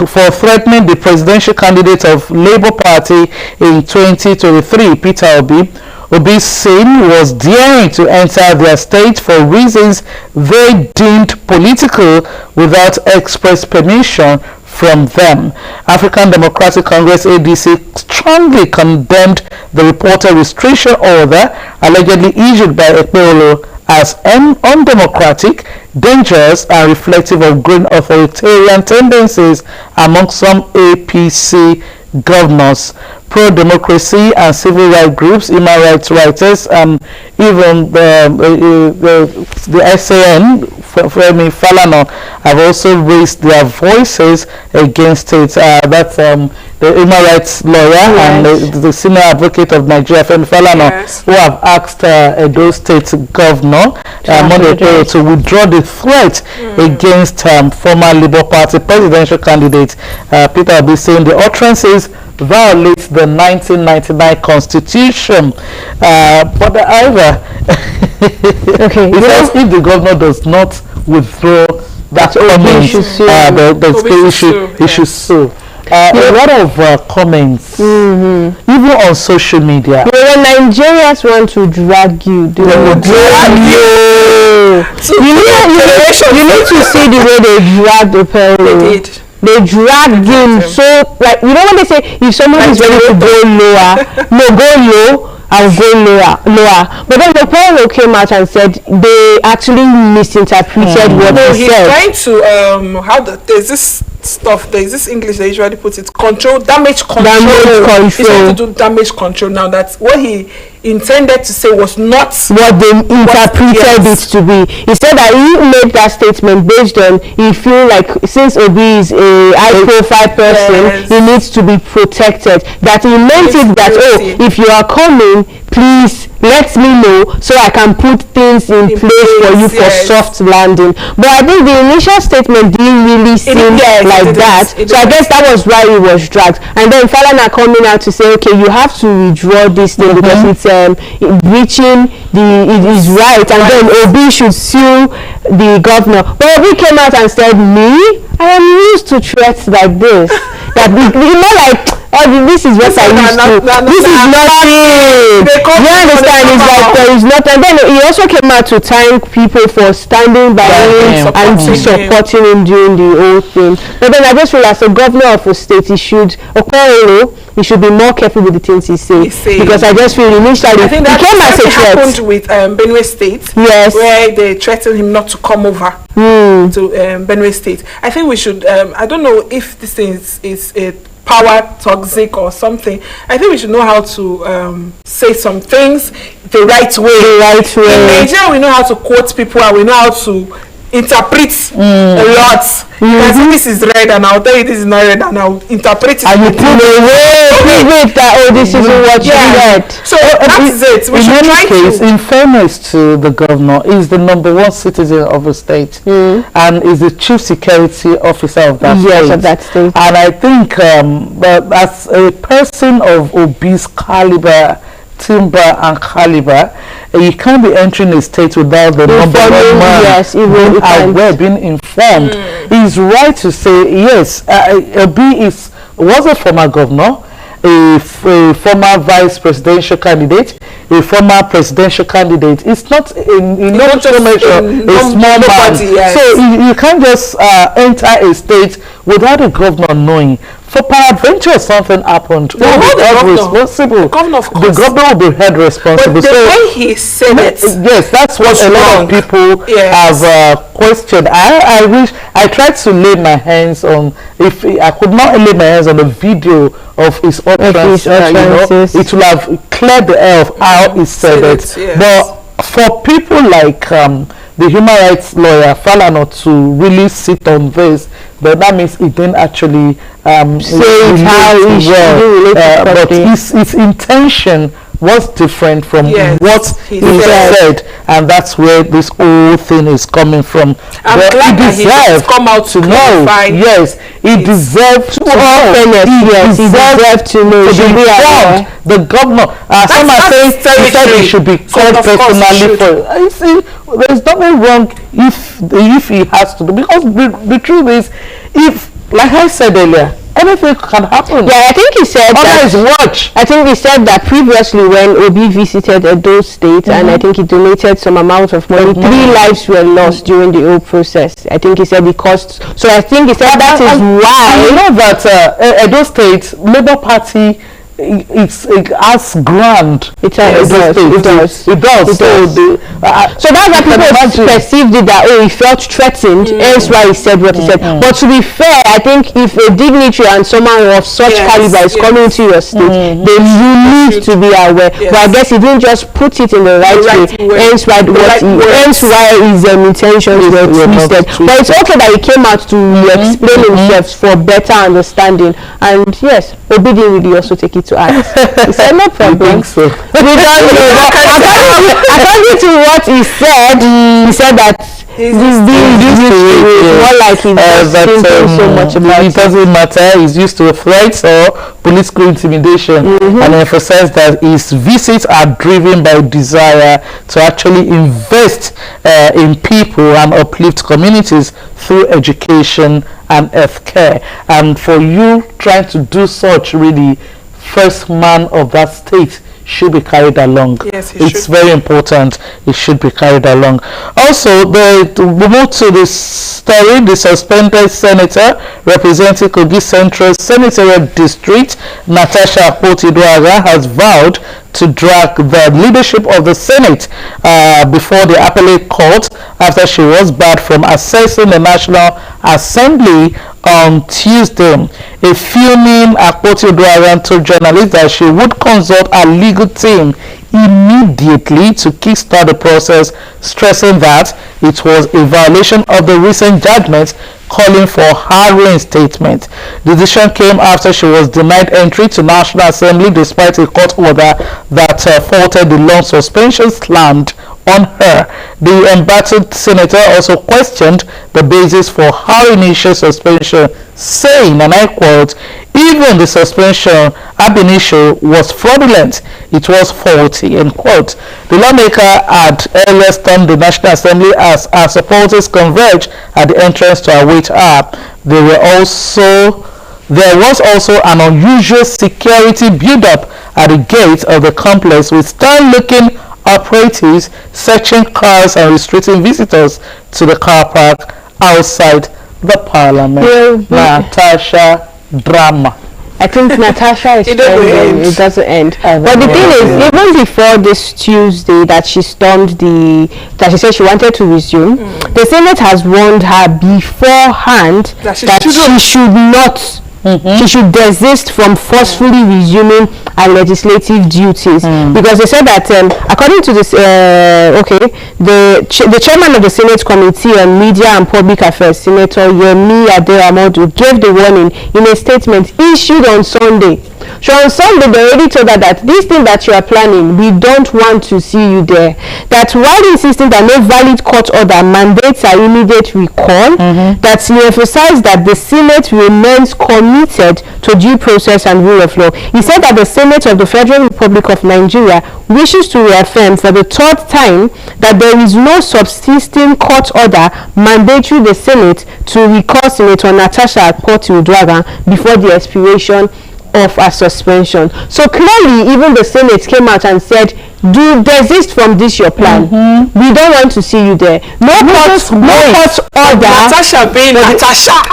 for threatening the presidential candidate of Labour Party in 2023, Peter Obi. Obi's son was daring to enter their state for reasons they deemed political without express permission from them. African Democratic Congress ADC strongly condemned the reported restriction order allegedly issued by Ekpeolo as undemocratic, dangerous, and reflective of growing authoritarian tendencies among some APC governors. Pro-democracy and civil rights groups, human rights writers, and even the SAN, Femi Falana, have also raised their voices against it. That's the human rights lawyer and the senior advocate of Nigeria, Femi Falana, who have asked Edo State Governor Monday to withdraw the threat against former Labour Party presidential candidate Peter Obi, saying the utterances violates the 1999 Constitution. But however, it says if the governor does not withdraw that comment, he should sue. A lot of comments, even on social media. When Nigerians want to drag you, they will drag you. You need to see the way they dragged the parent. They drag him so, like, you know when they say if somebody is ready to go lower, go low, I'll go lower. But then the parent came out and said they actually misinterpreted what he said. He's trying to there's this English they usually put it, damage control. He's trying to do damage control now. That's what he intended to say was not what they interpreted it to be. He said that he made that statement based on he feel like since Obi is a high profile person, he needs to be protected. That he meant it that if you are coming, please let me know so I can put things in place for you for soft landing. But I think the initial statement didn't really seem like that. So I guess that was why he was dragged. And then Falana coming out to say, okay, you have to withdraw this thing because it's breaching his right, and then Obi should sue the governor. But Obi came out and said, I am used to threats like this. That this is what I used to. This is nothing. You understand? It's like there is nothing. And then he also came out to thank people for standing by him and supporting him during the whole thing. But then I just feel as a governor of a state, he should be more careful with the things he says. Because I just feel initially I think that came as a threat. Happened with Benue State. Yes. Where they threatened him not to come over to Benue State. I think we should. I don't know if this thing is a power toxic or something. I think we should know how to say some things the right way. In Nigeria, we know how to quote people and we know how to interpret a lot. This is red and I'll tell you this is not red and I'll interpret it. And you put that this isn't what you read. So that is it. We should try to. In fairness to the governor, is the #1 citizen of the state and is the chief security officer of that state. Yes, of that state. And I think as a person of Obi's caliber, timber and caliber. You can't be entering a state without the number one man being informed. He's right to say yes. Obi was a former governor, a former vice presidential candidate, a former presidential candidate. It's not in no measure a small man. So you can't just enter a state without a governor knowing. For peradventure something happened, who will be held responsible? The governor will be held responsible. But the way he said it, yes, that's what a lot of people have questioned. I tried to lay my hands on, if I could not lay my hands on the video of his utterances, it will have cleared the air of how he said it. Yes. But for people like the human rights lawyer Falana to really sit on this, but that means he didn't actually say how he should but his intention was different from what he said, and that's where this whole thing is coming from. I'm glad that he has come out to know. Yes, he deserved to know. He deserved to know. The governor, some are saying he said he should be called personally for. There's nothing wrong if he has to do, because the truth is, if, like I said earlier, anything can happen. Yeah, I think he said I think he said that previously when Obi visited those states, and I think he donated some amount of money, 3 lives were lost during the whole process. I think he said because, so I think he said that is why. You know that those states, Labour Party, it has grand. It does. So that's why people perceived it that he felt threatened. Hence why he said what he said. But to be fair, I think if a dignitary and someone of such caliber is coming to your state, then you need to be aware. But I guess he didn't just put it in the right way. Hence why his intentions were twisted. But it's okay that he came out to explain himself for better understanding. And yes, Obi didn't really also take it to act. He said no problem. So. We don't know. According to what he said that this more like he's thinking so much about it. It doesn't matter. He's used to threats or political intimidation, and emphasized that his visits are driven by desire to actually invest in people and uplift communities through education and health care. And for you trying to do such, really, first man of that state should be carried along. Yes, it's very important. It should be carried along. Also, we move to the story. The suspended senator representing Kogi Central Senatorial District, Natasha Akpoti-Aduaghan, has vowed to drag the leadership of the Senate before the appellate court after she was barred from accessing the National Assembly on Tuesday. A fuming Akpoti-Aduaghan told journalists that she would consult her legal team immediately to kickstart the process, stressing that it was a violation of the recent judgment calling for her reinstatement. The decision came after she was denied entry to National Assembly despite a court order that faulted the long suspension slammed on her. The embattled senator also questioned the basis for her initial suspension, saying, and I quote, "Even the suspension ab initio was fraudulent. It was faulty," end quote. The lawmaker had earlier stormed the National Assembly as her supporters converged at the entrance to await her. There was also an unusual security build-up at the gate of the complex, with stern-looking operatives searching cars and restricting visitors to the car park outside the parliament. Natasha drama. I think Natasha is trending. It doesn't end. But the thing is, even before this Tuesday that she stormed that she said she wanted to resume, the Senate has warned her beforehand that she should not. She should desist from forcefully resuming her legislative duties, because they said that according to this, the chairman of the Senate Committee on Media and Public Affairs, Senator Yemi Adeomodu, gave the warning in a statement issued on Sunday. So on Sunday, they already told her that this thing that you are planning, we don't want to see you there. That while insisting that no valid court order mandates her immediate recall, that he emphasized that the Senate remains committed to due process and rule of law. He said that the Senate of the Federal Republic of Nigeria wishes to reaffirm for the third time that there is no subsisting court order mandatory the Senate to recall Senator Natasha Akpoti-Uduaghan before the expiration of her suspension. So clearly, even the Senate came out and said, desist from this your plan. We don't want to see you there. No court order. Natasha being Natasha.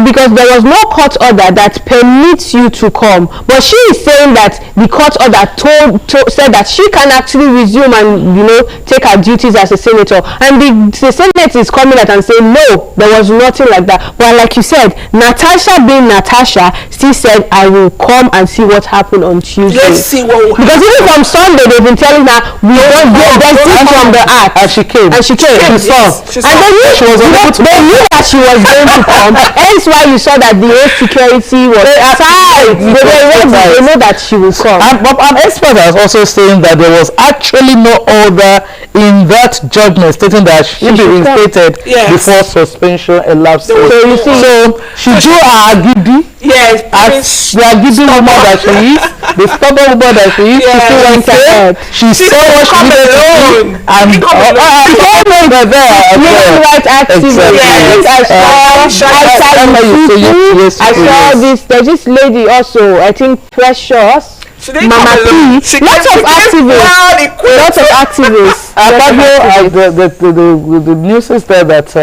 Because there was no court order that permits you to come. But she is saying that the court order said that she can actually resume and take her duties as a senator. And the Senate is coming out and saying no, there was nothing like that. But like you said, Natasha being Natasha still said, I will come and see what happened on Tuesday. Let's see what will happen. Because even from Sunday they've been telling her we don't get from the act. And she came. She saw. And then they knew that she was going to come. Hence why you saw that the whole security was tight. They know that she will come. But an expert has also saying that there was actually no order in that judgment stating that she be reinstated before suspension elapsed. So you see, she drew her agidi. Yes, as the agidi woman that she is, the stubborn woman that she is, she still went ahead. She saw what she needed to do, and right activist. I saw this. There's this lady also. I think Precious. Mama P. Lots of activists. The news is there that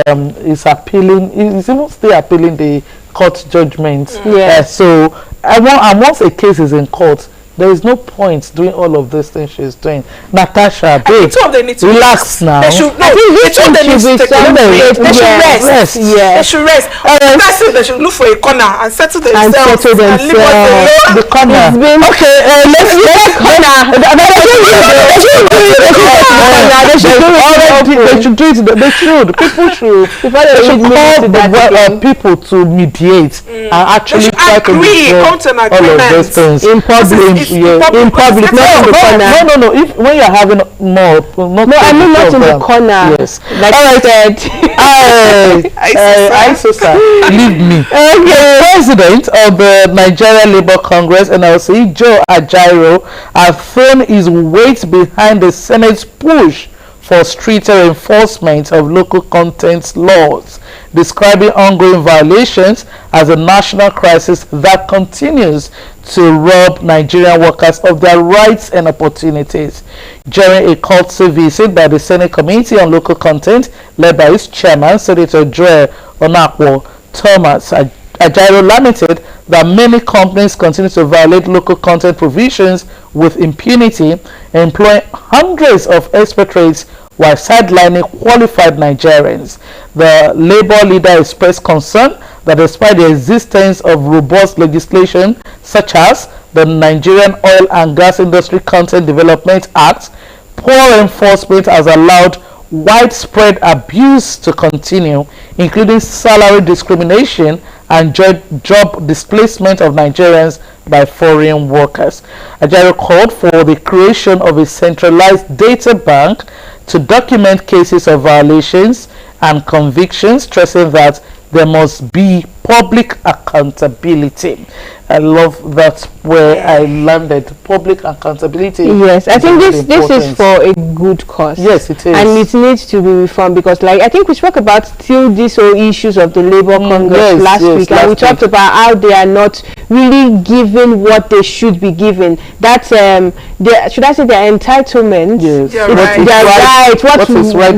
is appealing. Is even still appealing the court judgment. So and once a case is in court, there is no point doing all of these things she's doing. Natasha, babe, relax now. They should rest. They should rest. They should look for a corner and settle themselves and leave us alone. The corner. Okay, let's corner. They should do it. They should. People should. They should call people to mediate and actually try to resolve all of those things in public. In public, not in the corner. No. If when you're having not in the corner. Yes. Like I said. I leave me. Okay. The president of the Nigeria Labour Congress, NLC, Joe Ajaero, has thrown his weight behind the Senate's push for stricter enforcement of local content laws, describing ongoing violations as a national crisis that continues to rob Nigerian workers of their rights and opportunities. During a courtesy visit by the Senate Committee on Local Content, led by its chairman, Senator Joel Onakwo Thomas, Ajaero lamented that many companies continue to violate local content provisions with impunity, employing hundreds of expatriates while sidelining qualified Nigerians. The Labour leader expressed concern that despite the existence of robust legislation such as the Nigerian Oil and Gas Industry Content Development Act, poor enforcement has allowed widespread abuse to continue, including salary discrimination and job displacement of Nigerians by foreign workers. Ajaero called for the creation of a centralized data bank to document cases of violations and convictions, stressing that there must be public accountability. I love that where I landed. Public accountability. Yes, I think this is for a good cause. Yes, it is. And it needs to be reformed because, like, I think we spoke about still these whole issues of the Labour Congress last week, and we talked about how they are not really given what they should be given. That's should I say their entitlement? Yes, their right. What is right?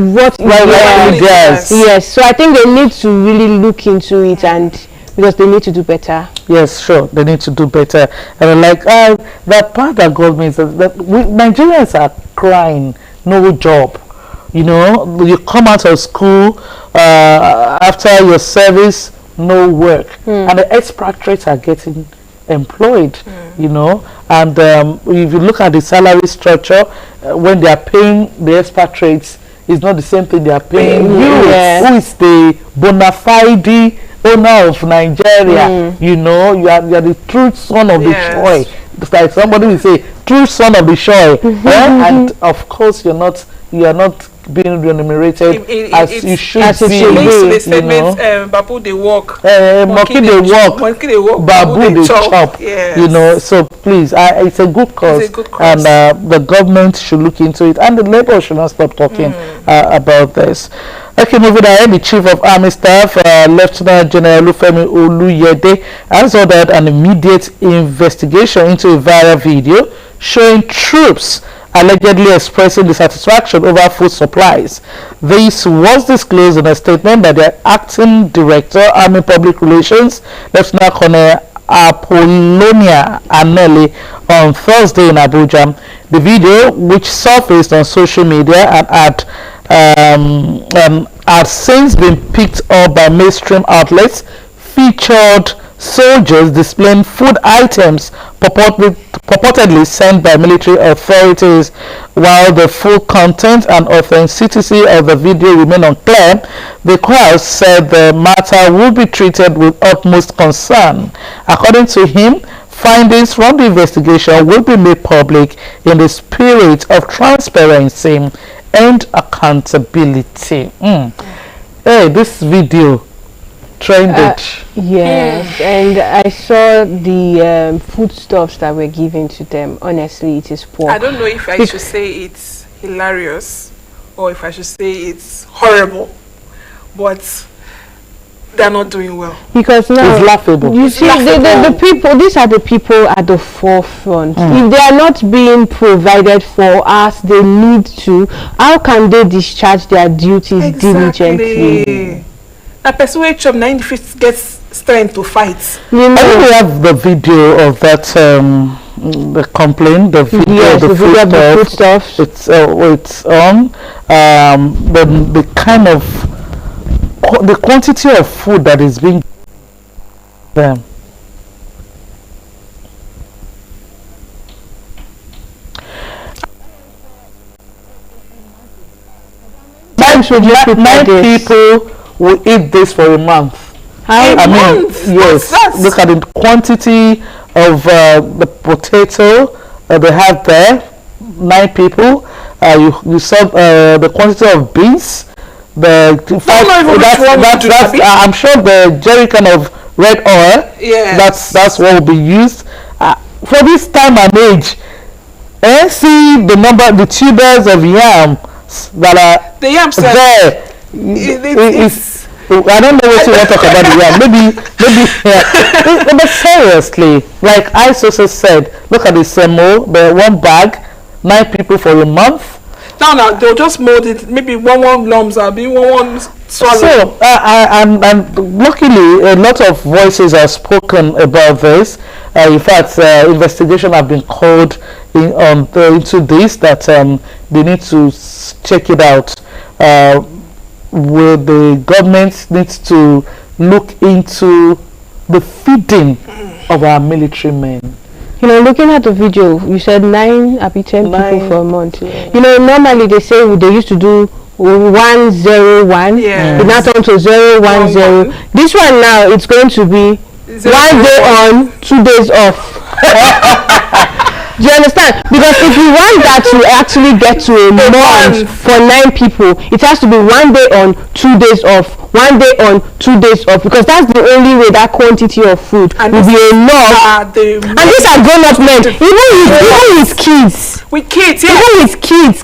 Yes. So I think they need to really look into it, and because they need to do better. Yes, sure, they need to do better. And like that part that government says that Nigerians are crying, no job. You know, you come out of school after your service, no work, and the expatriates are getting employed. You know, and if you look at the salary structure, when they are paying the expatriates, it's not the same thing they are paying you, who is the bona fide owner of Nigeria. You know, you are the true son of the shore. It's like somebody will say, true son of the shore. And of course, you are not being remunerated as you should be. The statement, Babu they walk, monkey they walk, Babu they chop. You know, so please, it's a good cause, and the government should look into it, and the Labour should not stop talking about this. Okay, moving ahead, the Chief of Army Staff, Lieutenant General Olufemi Oluyede, has ordered an immediate investigation into a viral video showing troops allegedly expressing dissatisfaction over food supplies. This was disclosed in a statement by the Acting Director, Army Public Relations, Lieutenant Colonel Apollonia Anelli, on Thursday in Abuja. The video, which surfaced on social media and had since been picked up by mainstream outlets, featured soldiers displaying food items purportedly sent by military authorities. While the full content and authenticity of the video remain unclear, the crowd said the matter will be treated with utmost concern. According to him, findings from the investigation will be made public in the spirit of transparency and accountability. Hey, this video trended. Yes, and I saw the foodstuffs that were given to them. Honestly, it is poor. I don't know if I should say it's hilarious or if I should say it's horrible, but they're not doing well. Because now it's laughable. You see, the people, these are the people at the forefront. If they are not being provided for as they need to, how can they discharge their duties diligently? A person who chop 95 gets strength to fight. You know, we have the video of that the complaint, the video of the food stuff. It's on the kind of the quantity of food that is being them. Nine people will eat this for a month. I mean, yes. Look at the quantity of the potato they have there. 9 people. You saw the quantity of beans. I'm sure the jerrycan of red oil. Yes. That's what will be used for this time and age. And see the number, the tubers of yam that are the yams there. I don't know what you want to talk about the yam. Maybe but seriously, like I also said, look at the semo, the one bag, 9 people for a month. No, they'll just mold it. Maybe one lumps are being one swallow. So, and luckily, a lot of voices are spoken about this. In fact, investigation have been called into this, that they need to check it out. Where the government needs to look into the feeding of our military men. You know, looking at the video, you said 9 or 10 people for a month. Yeah. You know, normally they say they used to do 101. Yeah. It's now turned to 010. This one now, it's going to be 1 day on, 2 days off. Do you understand? Because if you want that to actually get to a month for 9 people, it has to be 1 day on, 2 days off. 1 day on, 2 days off. Because that's the only way that quantity of food will be enough. And these are grown-up men. Even with kids. With kids, yeah. Even with kids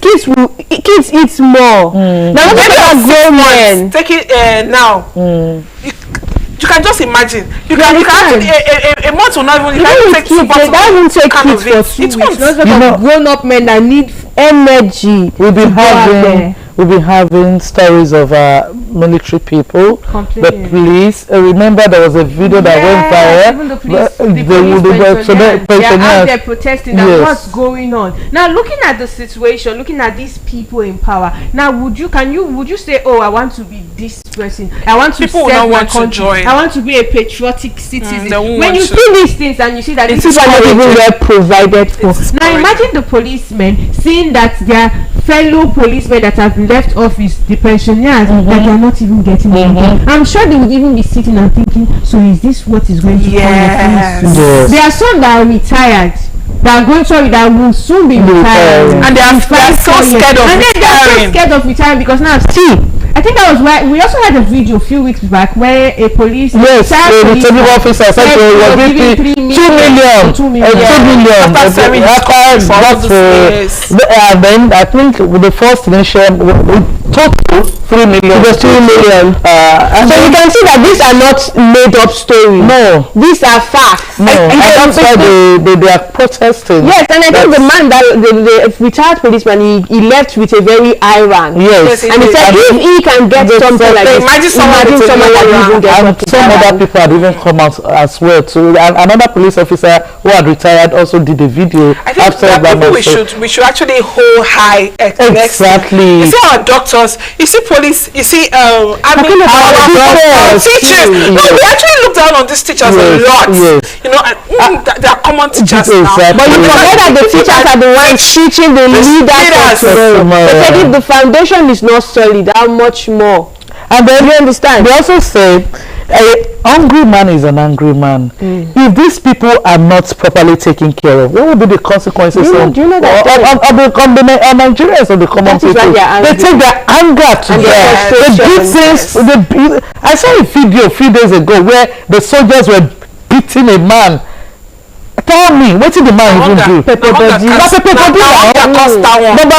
eat more. Now look at grown men. Take it now. You can just imagine. You can a month will not even take 2 bottles. That won't take kids for 2 weeks. Grown-up men that need energy. We'll be having stories of military people. But please remember, there was a video that went viral. They're protesting. What's going on now? Looking at the situation, looking at these people in power. Now, would you say, oh, I want to be this person. I want to serve my country. I want to be a patriotic citizen. When you see these things and you see that these people are not even well provided for. Now imagine the policemen seeing that their fellow policemen that have left office, the pensioners, that are not even getting anything. I'm sure they would even be sitting and thinking, so is this what is going to come Yes. soon? Yes. There are some that are retired. That are going to that will soon be retired. And they are so scared of and then they are so scared of retiring because now see, I think that was why we also had a video a few weeks back where a police the returning officer said they were giving 2 million. 2 million. After And then I think with the first initial total 3 million. It was 3 million. So you can see that these are not made up stories. No. These are facts. No. And that's why they are protesting. Yes, and I think the man, that the retired policeman, he left with a very high rank. Yes. And he said if he can get something like this, imagine someone can even get and something some like other people had even come out as well too. And another police officer who had retired also did a video I think after that that. we should actually hold high Exactly. You see our doctors, you see police, you see army, our teachers. No, we actually look down on these teachers a lot. Yes. You know, they are common teachers now. But you forget that the teachers are the ones teaching the leaders. They said if the foundation is not solid, how much more? And then you understand? They also say a hungry man is an angry man. If these people are not properly taken care of, what will be the consequences do you know that of the Nigerians or the common people? They take their anger to them. They beat things. I saw a video a few days ago where the soldiers were beating a man. Tell me, what did the man even do? Number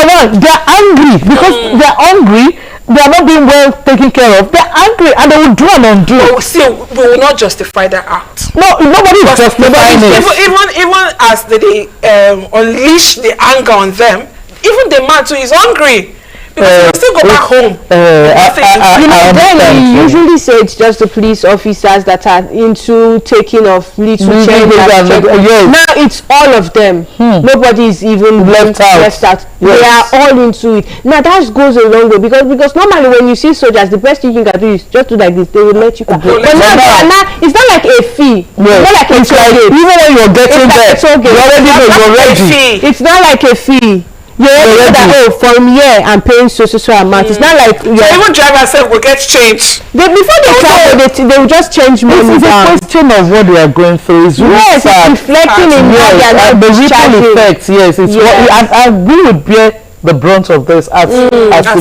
one, they are angry because they are hungry. They are not being well taken care of. They are angry and they will do and undo. See, we will not justify that act. No, nobody is justifying it. Even as they unleash the anger on them, even the man too is hungry. Because they still go back home. Then you usually say it's just the police officers that are into taking of little change. Now it's all of them. Nobody is even left out. Yes. They are all into it. Now that goes a long way because normally when you see soldiers, the best thing you can do is just do like this. They will let you go. But now it's not like a fee. It's not like a toll gate. Even when you're getting there, you already know you're ready. It's not like a fee. From here I'm paying so amount. It's not like even driver self will get change. Before they travel, they will just change money. It's a question of what they are going through. It's really sad. It's reflecting in the ripple effects. Yes, it's and we would bear the brunt of this as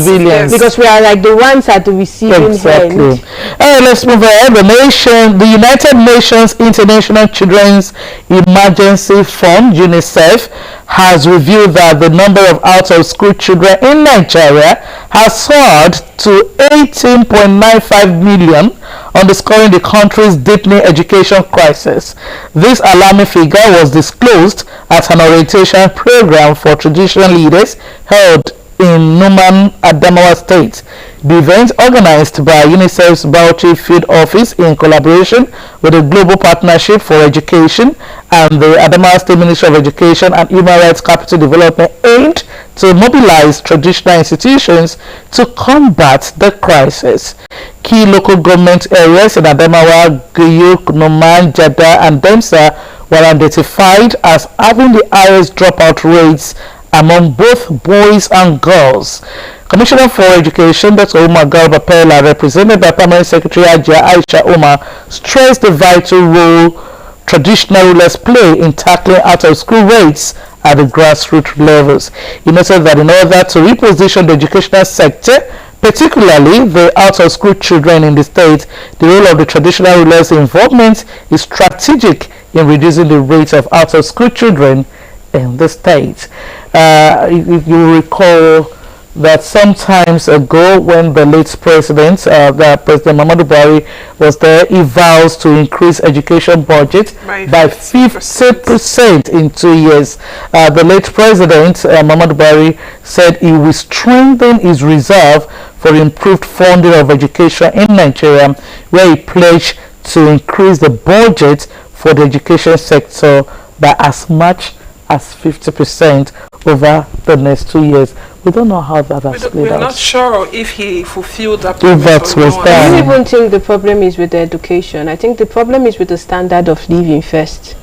civilians, because we are like the ones at the receiving end. Let's move on. The United Nations International Children's Emergency Fund (UNICEF) has revealed that the number of out-of-school children in Nigeria has soared to 18.95 million, underscoring the country's deepening education crisis. This alarming figure was disclosed at an orientation program for traditional leaders held in Numan, Adamawa State. The event, organized by UNICEF's Bauchi Field Office in collaboration with the Global Partnership for Education and the Adamawa State Ministry of Education and Human Rights Capital Development, aimed to mobilize traditional institutions to combat the crisis. Key local government areas in Adamawa, Guyuk, Numan, Jada, and Demsa were identified as having the highest dropout rates among both boys and girls. Commissioner for Education, Dr. Umar Garba Pella, represented by Permanent Secretary Ajia Aisha Umar, stressed the vital role traditional rulers play in tackling out-of-school rates at the grassroots levels. He noted that in order to reposition the educational sector, particularly the out-of-school children in the state, the role of the traditional rulers' involvement is strategic in reducing the rate of out-of-school children in the state. If you recall that sometimes ago when the late president, President Muhammadu Buhari was there, he vows to increase education budget by 50% in 2 years. The late president, Muhammadu Buhari, said he will strengthen his reserve for improved funding of education in Nigeria, where he pledged to increase the budget for the education sector by as much as 50% over the next 2 years. We don't know how that has played out. We're not sure if he fulfilled that promise. I don't even think the problem is with the education. I think the problem is with the standard of living first.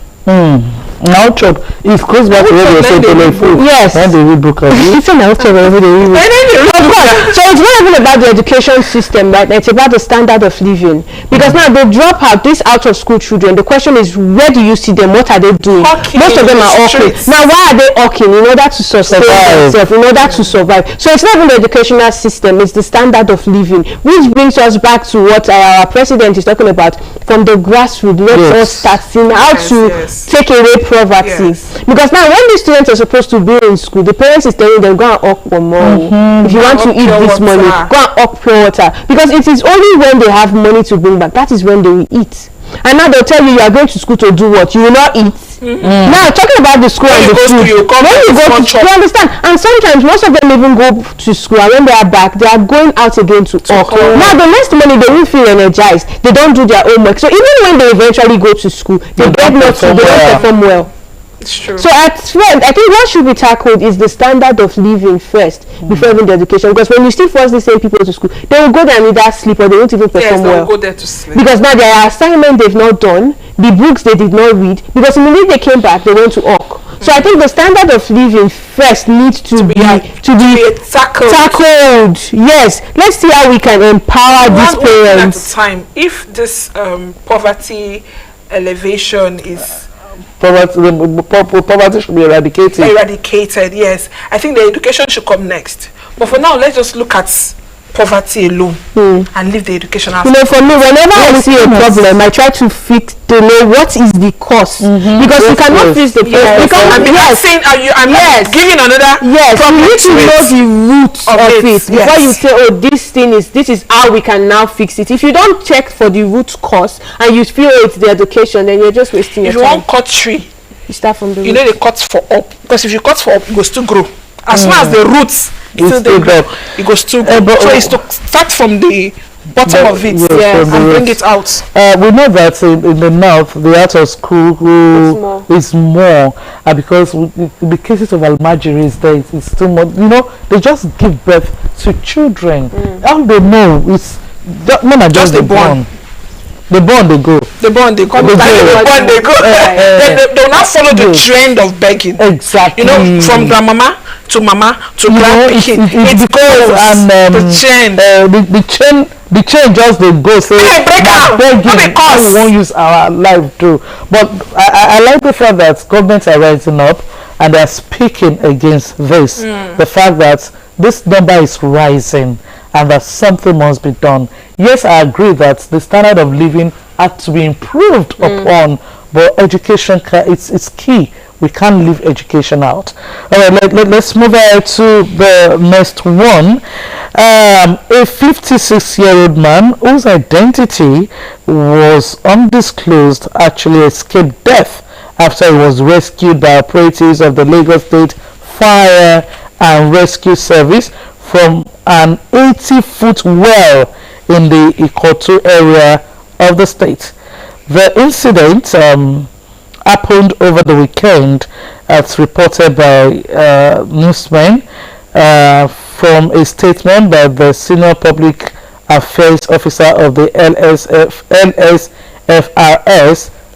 Now chop. It goes back to what you said food. Yes. When they read book of it. It's now chop every day. Of course. So it's not even about the education system, right? It's about the standard of living. Because now they drop out these out of school children. The question is, where do you see them? What are they doing? Most of them are hawking. Now why are they hawking? In order to sustain themselves, in order to survive. So it's not even the educational system, it's the standard of living. Which brings us back to what our president is talking about, from the grassroots. Let's all start seeing how to take away poverty. Because now when the students are supposed to be in school, the parents is telling them, go and hawk for money. If you want to eat this money, go and hawk pure water. Because it is only when they have money to bring back, that is when they will eat. And now they'll tell you are going to school to do what? You will not eat. Now talking about the school and the food, when you go to school, you understand? And sometimes most of them even go to school, and when they are back, they are going out again to work. Now the next morning they will feel energized. They don't do their homework. So even when they eventually go to school, they get nothing. They don't perform well. It's true. So at first, I think what should be tackled is the standard of living first before even the education. Because when you still force the same people to school, they will go there and either sleep or they won't even perform well. Go there to sleep. Because now their assignment they've not done, the books they did not read, because immediately they came back, they went to work. So I think the standard of living first needs to be tackled. Yes, let's see how we can empower these parents. At a time, if this poverty elevation is poverty should be eradicated, yes. I think the education should come next. But for now, let's just look at poverty alone and leave the education out. You know, for me, whenever I see a problem, I try to know what is the cause. Because you cannot fix the problem. I'm giving another problem. You need to know the roots of it before you say, oh, this is how we can now fix it. If you don't check for the root cause and you feel it's the education, then you're just wasting your time. If you want cut tree, you start from the root. You know they cut for up, because if you cut for up, it goes to grow. As soon as the roots it goes to grow. So it's to start from the bottom of it and bring it out. We know that in the north, the out of school is more because the cases of almajiris there is too much. You know, they just give birth to children. All they know is just the born. They born, they go. They born, they go. They will not follow the trend of begging. Exactly. You know, from grandmama to mama to grandpikin. It goes and the chain just they go say begging. We won't use our life too. But I like the fact that governments are rising up and they are speaking against this. The fact that this number is rising and that something must be done. Yes, I agree that the standard of living had to be improved upon, but education it's key. We can't leave education out. Let's move on to the next one. A 56-year-old man whose identity was undisclosed actually escaped death after he was rescued by operatives of the Lagos State Fire and Rescue Service from an 80-foot well in the Ikotu area of the state. The incident happened over the weekend, as reported by newsmen from a statement by the senior public affairs officer of the LSFRS,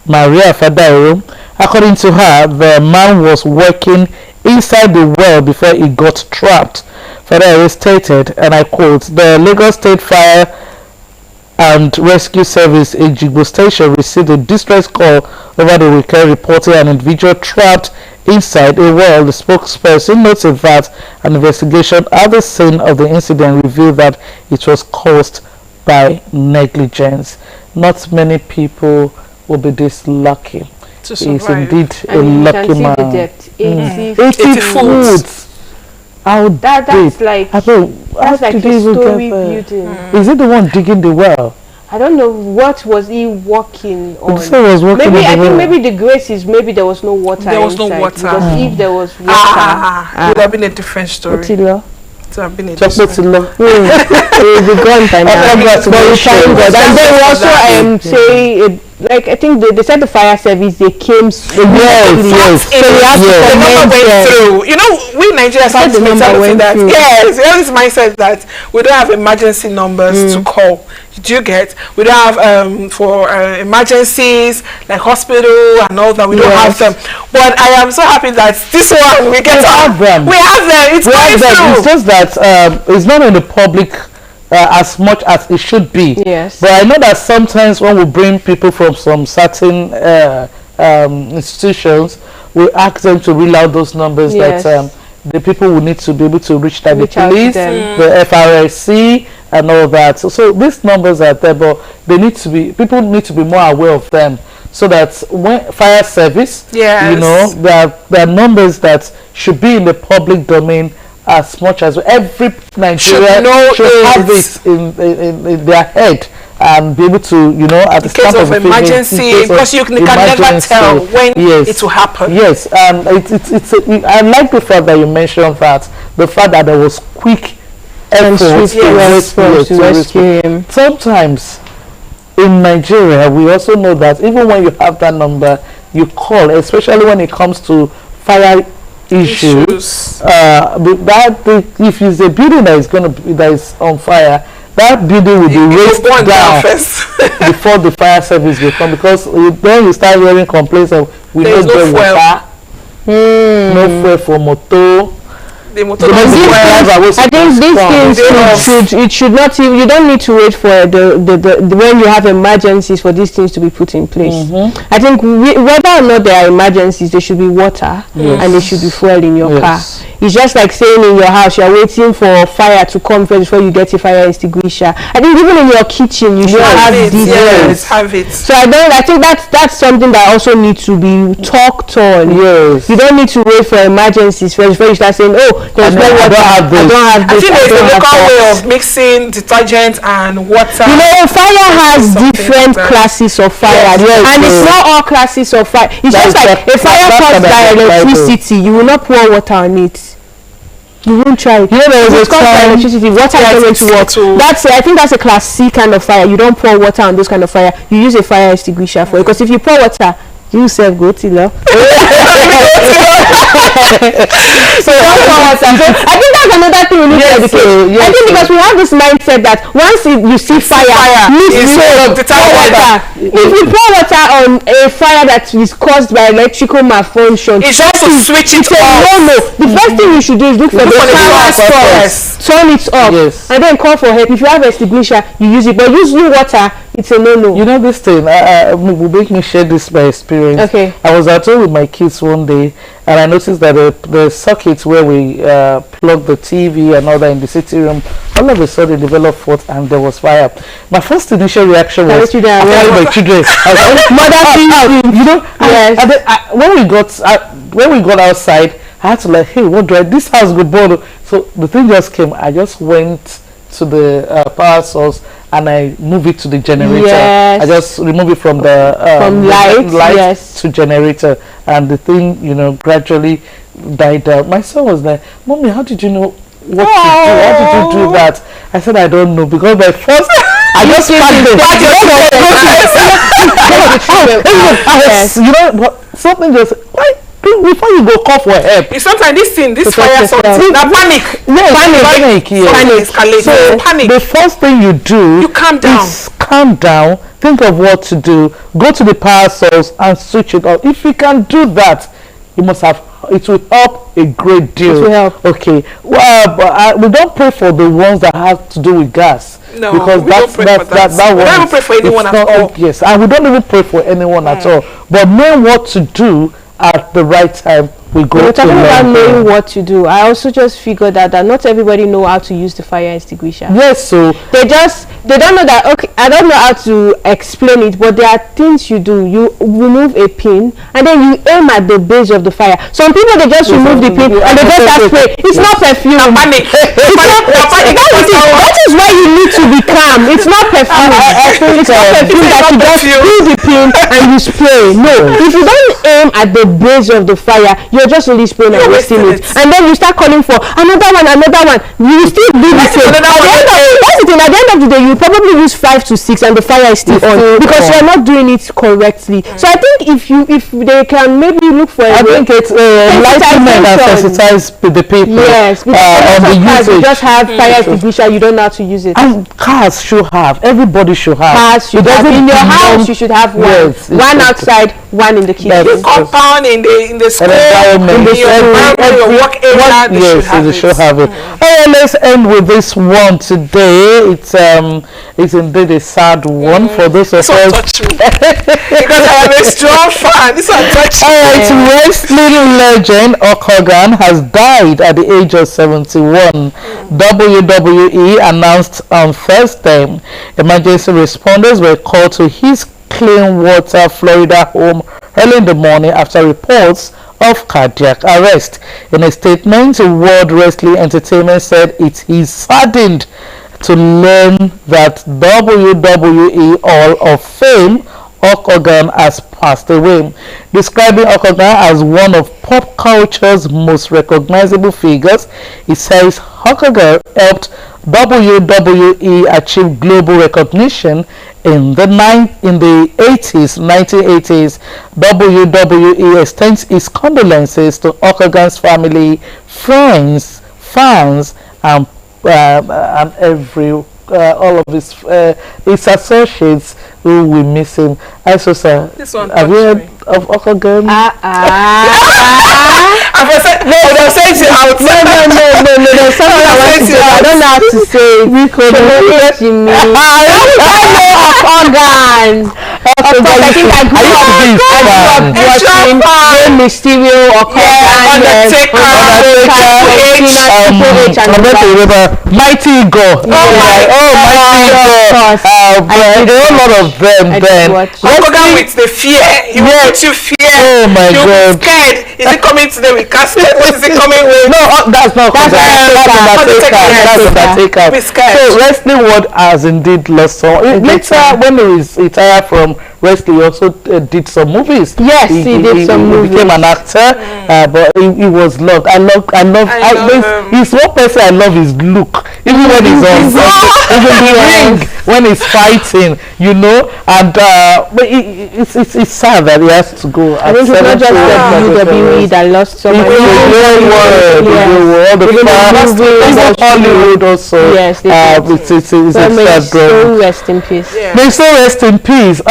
Maria Fadairo. According to her, the man was working inside the well before he got trapped. Fadairo stated, and I quote, "The Lagos State Fire and Rescue Service Ejigbo Station received a distress call over the weekend reporting an individual trapped inside a well." The spokesperson noted that an investigation at the scene of the incident revealed that it was caused by negligence. Not many people will be this lucky. To survive. He's indeed a lucky man. 80 foot. That's like a story building. Is it the one digging the well? I don't know what was he walking on. Maybe the grace is there was no water. There was inside, no water. Because if there was water, it would have been a different story. It would have been a different story. It would be gone by now. And then we also say like I think they said the fire service they came. Yes, yes. So we have to The number went through. You know, we Nigerians have this mentality that yes, we have this mindset that we don't have emergency numbers to call. Do you get? We don't have for emergencies like hospital and all that. We don't have them. But I am so happy that this one we have them. We have them. It's going through. It's just that it's not in the public as much as it should be. Yes. But I know that sometimes when we bring people from some certain institutions, we ask them to reel out those numbers that the people will need to be able to reach that, the police, the FRSC, and all that. So these numbers are there, but they need to be, people need to be more aware of them, so that when fire service, you know, there are numbers that should be in the public domain as much as every Nigerian should have it in their head and be able to, you know, at the case of emergency, because you can never tell when it will happen. Yes, and I like the fact that you mentioned that, the fact that there was quick efforts to rescue him. Sometimes in Nigeria, we also know that even when you have that number, you call, especially when it comes to fire issues. If it's a building that is on fire, that building will be raised down before the fire service will come, because then you start hearing complaints of we don't get water, no fuel for motor. I think these things should not even, you don't need to wait for the when you have emergencies for these things to be put in place. I think whether or not there are emergencies, there should be water and there should be fuel in your car. It's just like saying in your house you're waiting for fire to come first before you get a fire extinguisher. I think even in your kitchen you should have these things. Have it. So I think that's something that also needs to be talked on. You don't need to wait for emergencies first before you start saying, oh, there's no water, I don't have this. I think there's a local way of mixing detergent and water. You know, fire has different classes of fire, and it's not all classes of fire. It's just like a fire caused by electricity, you will not pour water on it. You won't try it. It's caused by electricity. Water is going to work. I think that's a class C kind of fire. You don't pour water on those kind of fire. You use a fire extinguisher for it. Because if you pour water, you self go to love. So I think that's another thing we need to educate. I think because we have this mindset that once you see fire, pour water. If you pour water on a fire that is caused by electrical malfunction, it's just to switch it off. No. The first thing you should do is look for the power source, turn it off, and then call for help. If you have a extinguisher, you use it. But using water, it's a no-no. You know, this thing will make me share this by experience. Okay. I was at home with my kids one day, and I noticed that the sockets where we plug the TV and all that in the sitting room, all of a sudden developed fault and there was fire. My first initial reaction was, my children. You know, when we got outside, I had to like, hey, what do this house go burn? So the thing just came. I just went to the power source and I move it to the generator. I just remove it from the light to generator, and the thing, you know, gradually died out. My son was like, "Mommy, how did you know what to do? How did you do that?" I said, "I don't know, because my first I just you know what, something just before you go call for help. Sometimes this fire something, panic. So panic. The first thing you do, you calm down. Calm down. Think of what to do. Go to the power source and switch it off. If you can do that, you must have. It will help a great deal. It will help. Okay. Well, but we don't pray for the ones that have to do with gas. No, because we don't pray for that. We don't even pray for anyone at all. Yes, and we don't even pray for anyone at all. But knowing what to do at the right time, we go. We're talking about knowing what to do. I also just figured out that not everybody know how to use the fire extinguisher. Yes, so they don't know that. Okay, I don't know how to explain it, but there are things you do. You remove a pin and then you aim at the base of the fire. Some people, they just remove the pin and they just start spray. It's not perfume. Panic. That is why you need to be calm. It's not perfume. It's not perfume that you just use the pin and you spray. No, if you don't aim at the base of the fire, you're just really spraying and wasting it. And then you start calling for another one. You will still do the same. That that's the thing. At the end of the day, you probably use 5 to 6, and the fire is still on because you are not doing it correctly. So I think if they can maybe look for I think it's enlightenment and sensitize the people. Yes, because on the usage. You just have fire extinguisher, you don't know how to use it. And cars should have. Everybody should have. Cars should have. In your house, you should have one. Yes, one outside, one in the kitchen. The compound, in the school, in your work area, they should have it. Oh, let's end with this one today. It's indeed a sad one for those of us. Touch me. Because I am a strong fan. This one touch me. Alright, wrestling legend Hulk Hogan has died at the age of 71. WWE announced on Thursday emergency responders were called to his Clearwater, Florida home early in the morning after reports of cardiac arrest. In a statement, World Wrestling Entertainment said it is saddened to learn that WWE Hall of Fame Hulk Hogan has passed away. Describing Hulk Hogan as one of pop culture's most recognizable figures, he says Hulk Hogan helped WWE achieve global recognition in the 1980s. WWE extends its condolences to Hulk Hogan's family, friends, fans, and all of his associates who will miss him. Also, sir, have you heard of Hulk Hogan? I've said it out. No. There's something I want to say. I don't know how to say it. I think I grew up watching Rey Mysterio or Undertaker, Mighty Go. Mighty Go. There were a lot of them then. Hulk Hogan with the fear. He will put you fear. Oh my God. You'll be scared. Is he coming today with casket? What is he coming with? No, that's not Undertaker. So wrestling world has indeed lost some. Later, when he retired from wrestling, he also did some movies. Yes, he did some movies. He became an actor, but he was loved. I love he's one person I love his look. Even when he's on even the ring, when he's fighting, you know, and but it's sad that he has to go. I think it's not just WWE that lost so many. The whole world, even Hollywood also. Yes, it's a sad so rest in peace. They say rest in peace.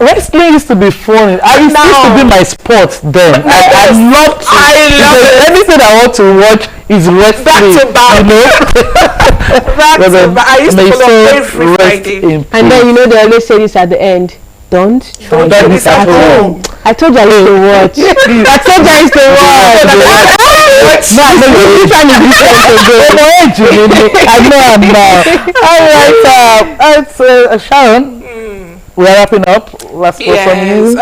Wrestling used to be fun. It used to be my sport then. I love to. Anything I want to watch is wrestling. Back to back. You know? I used to follow every Friday. And then you know they always say this at the end. Don't try this at home. I told you I used to watch. I told you I used to watch. I know I'm now. All right, Sharon. We are wrapping up. Last word from you.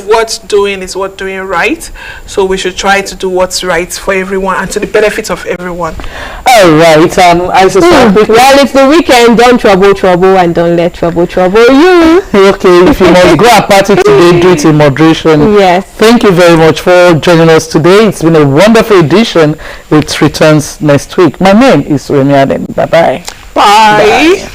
What's doing is what doing right. So we should try to do what's right for everyone and to the benefit of everyone. All right. I suspect. Well, it's the weekend. Don't trouble, and don't let trouble you. Okay. If you must go and party today, do it in moderation. Yes. Thank you very much for joining us today. It's been a wonderful edition. It returns next week. My name is Remy Aden. Bye-bye. Bye.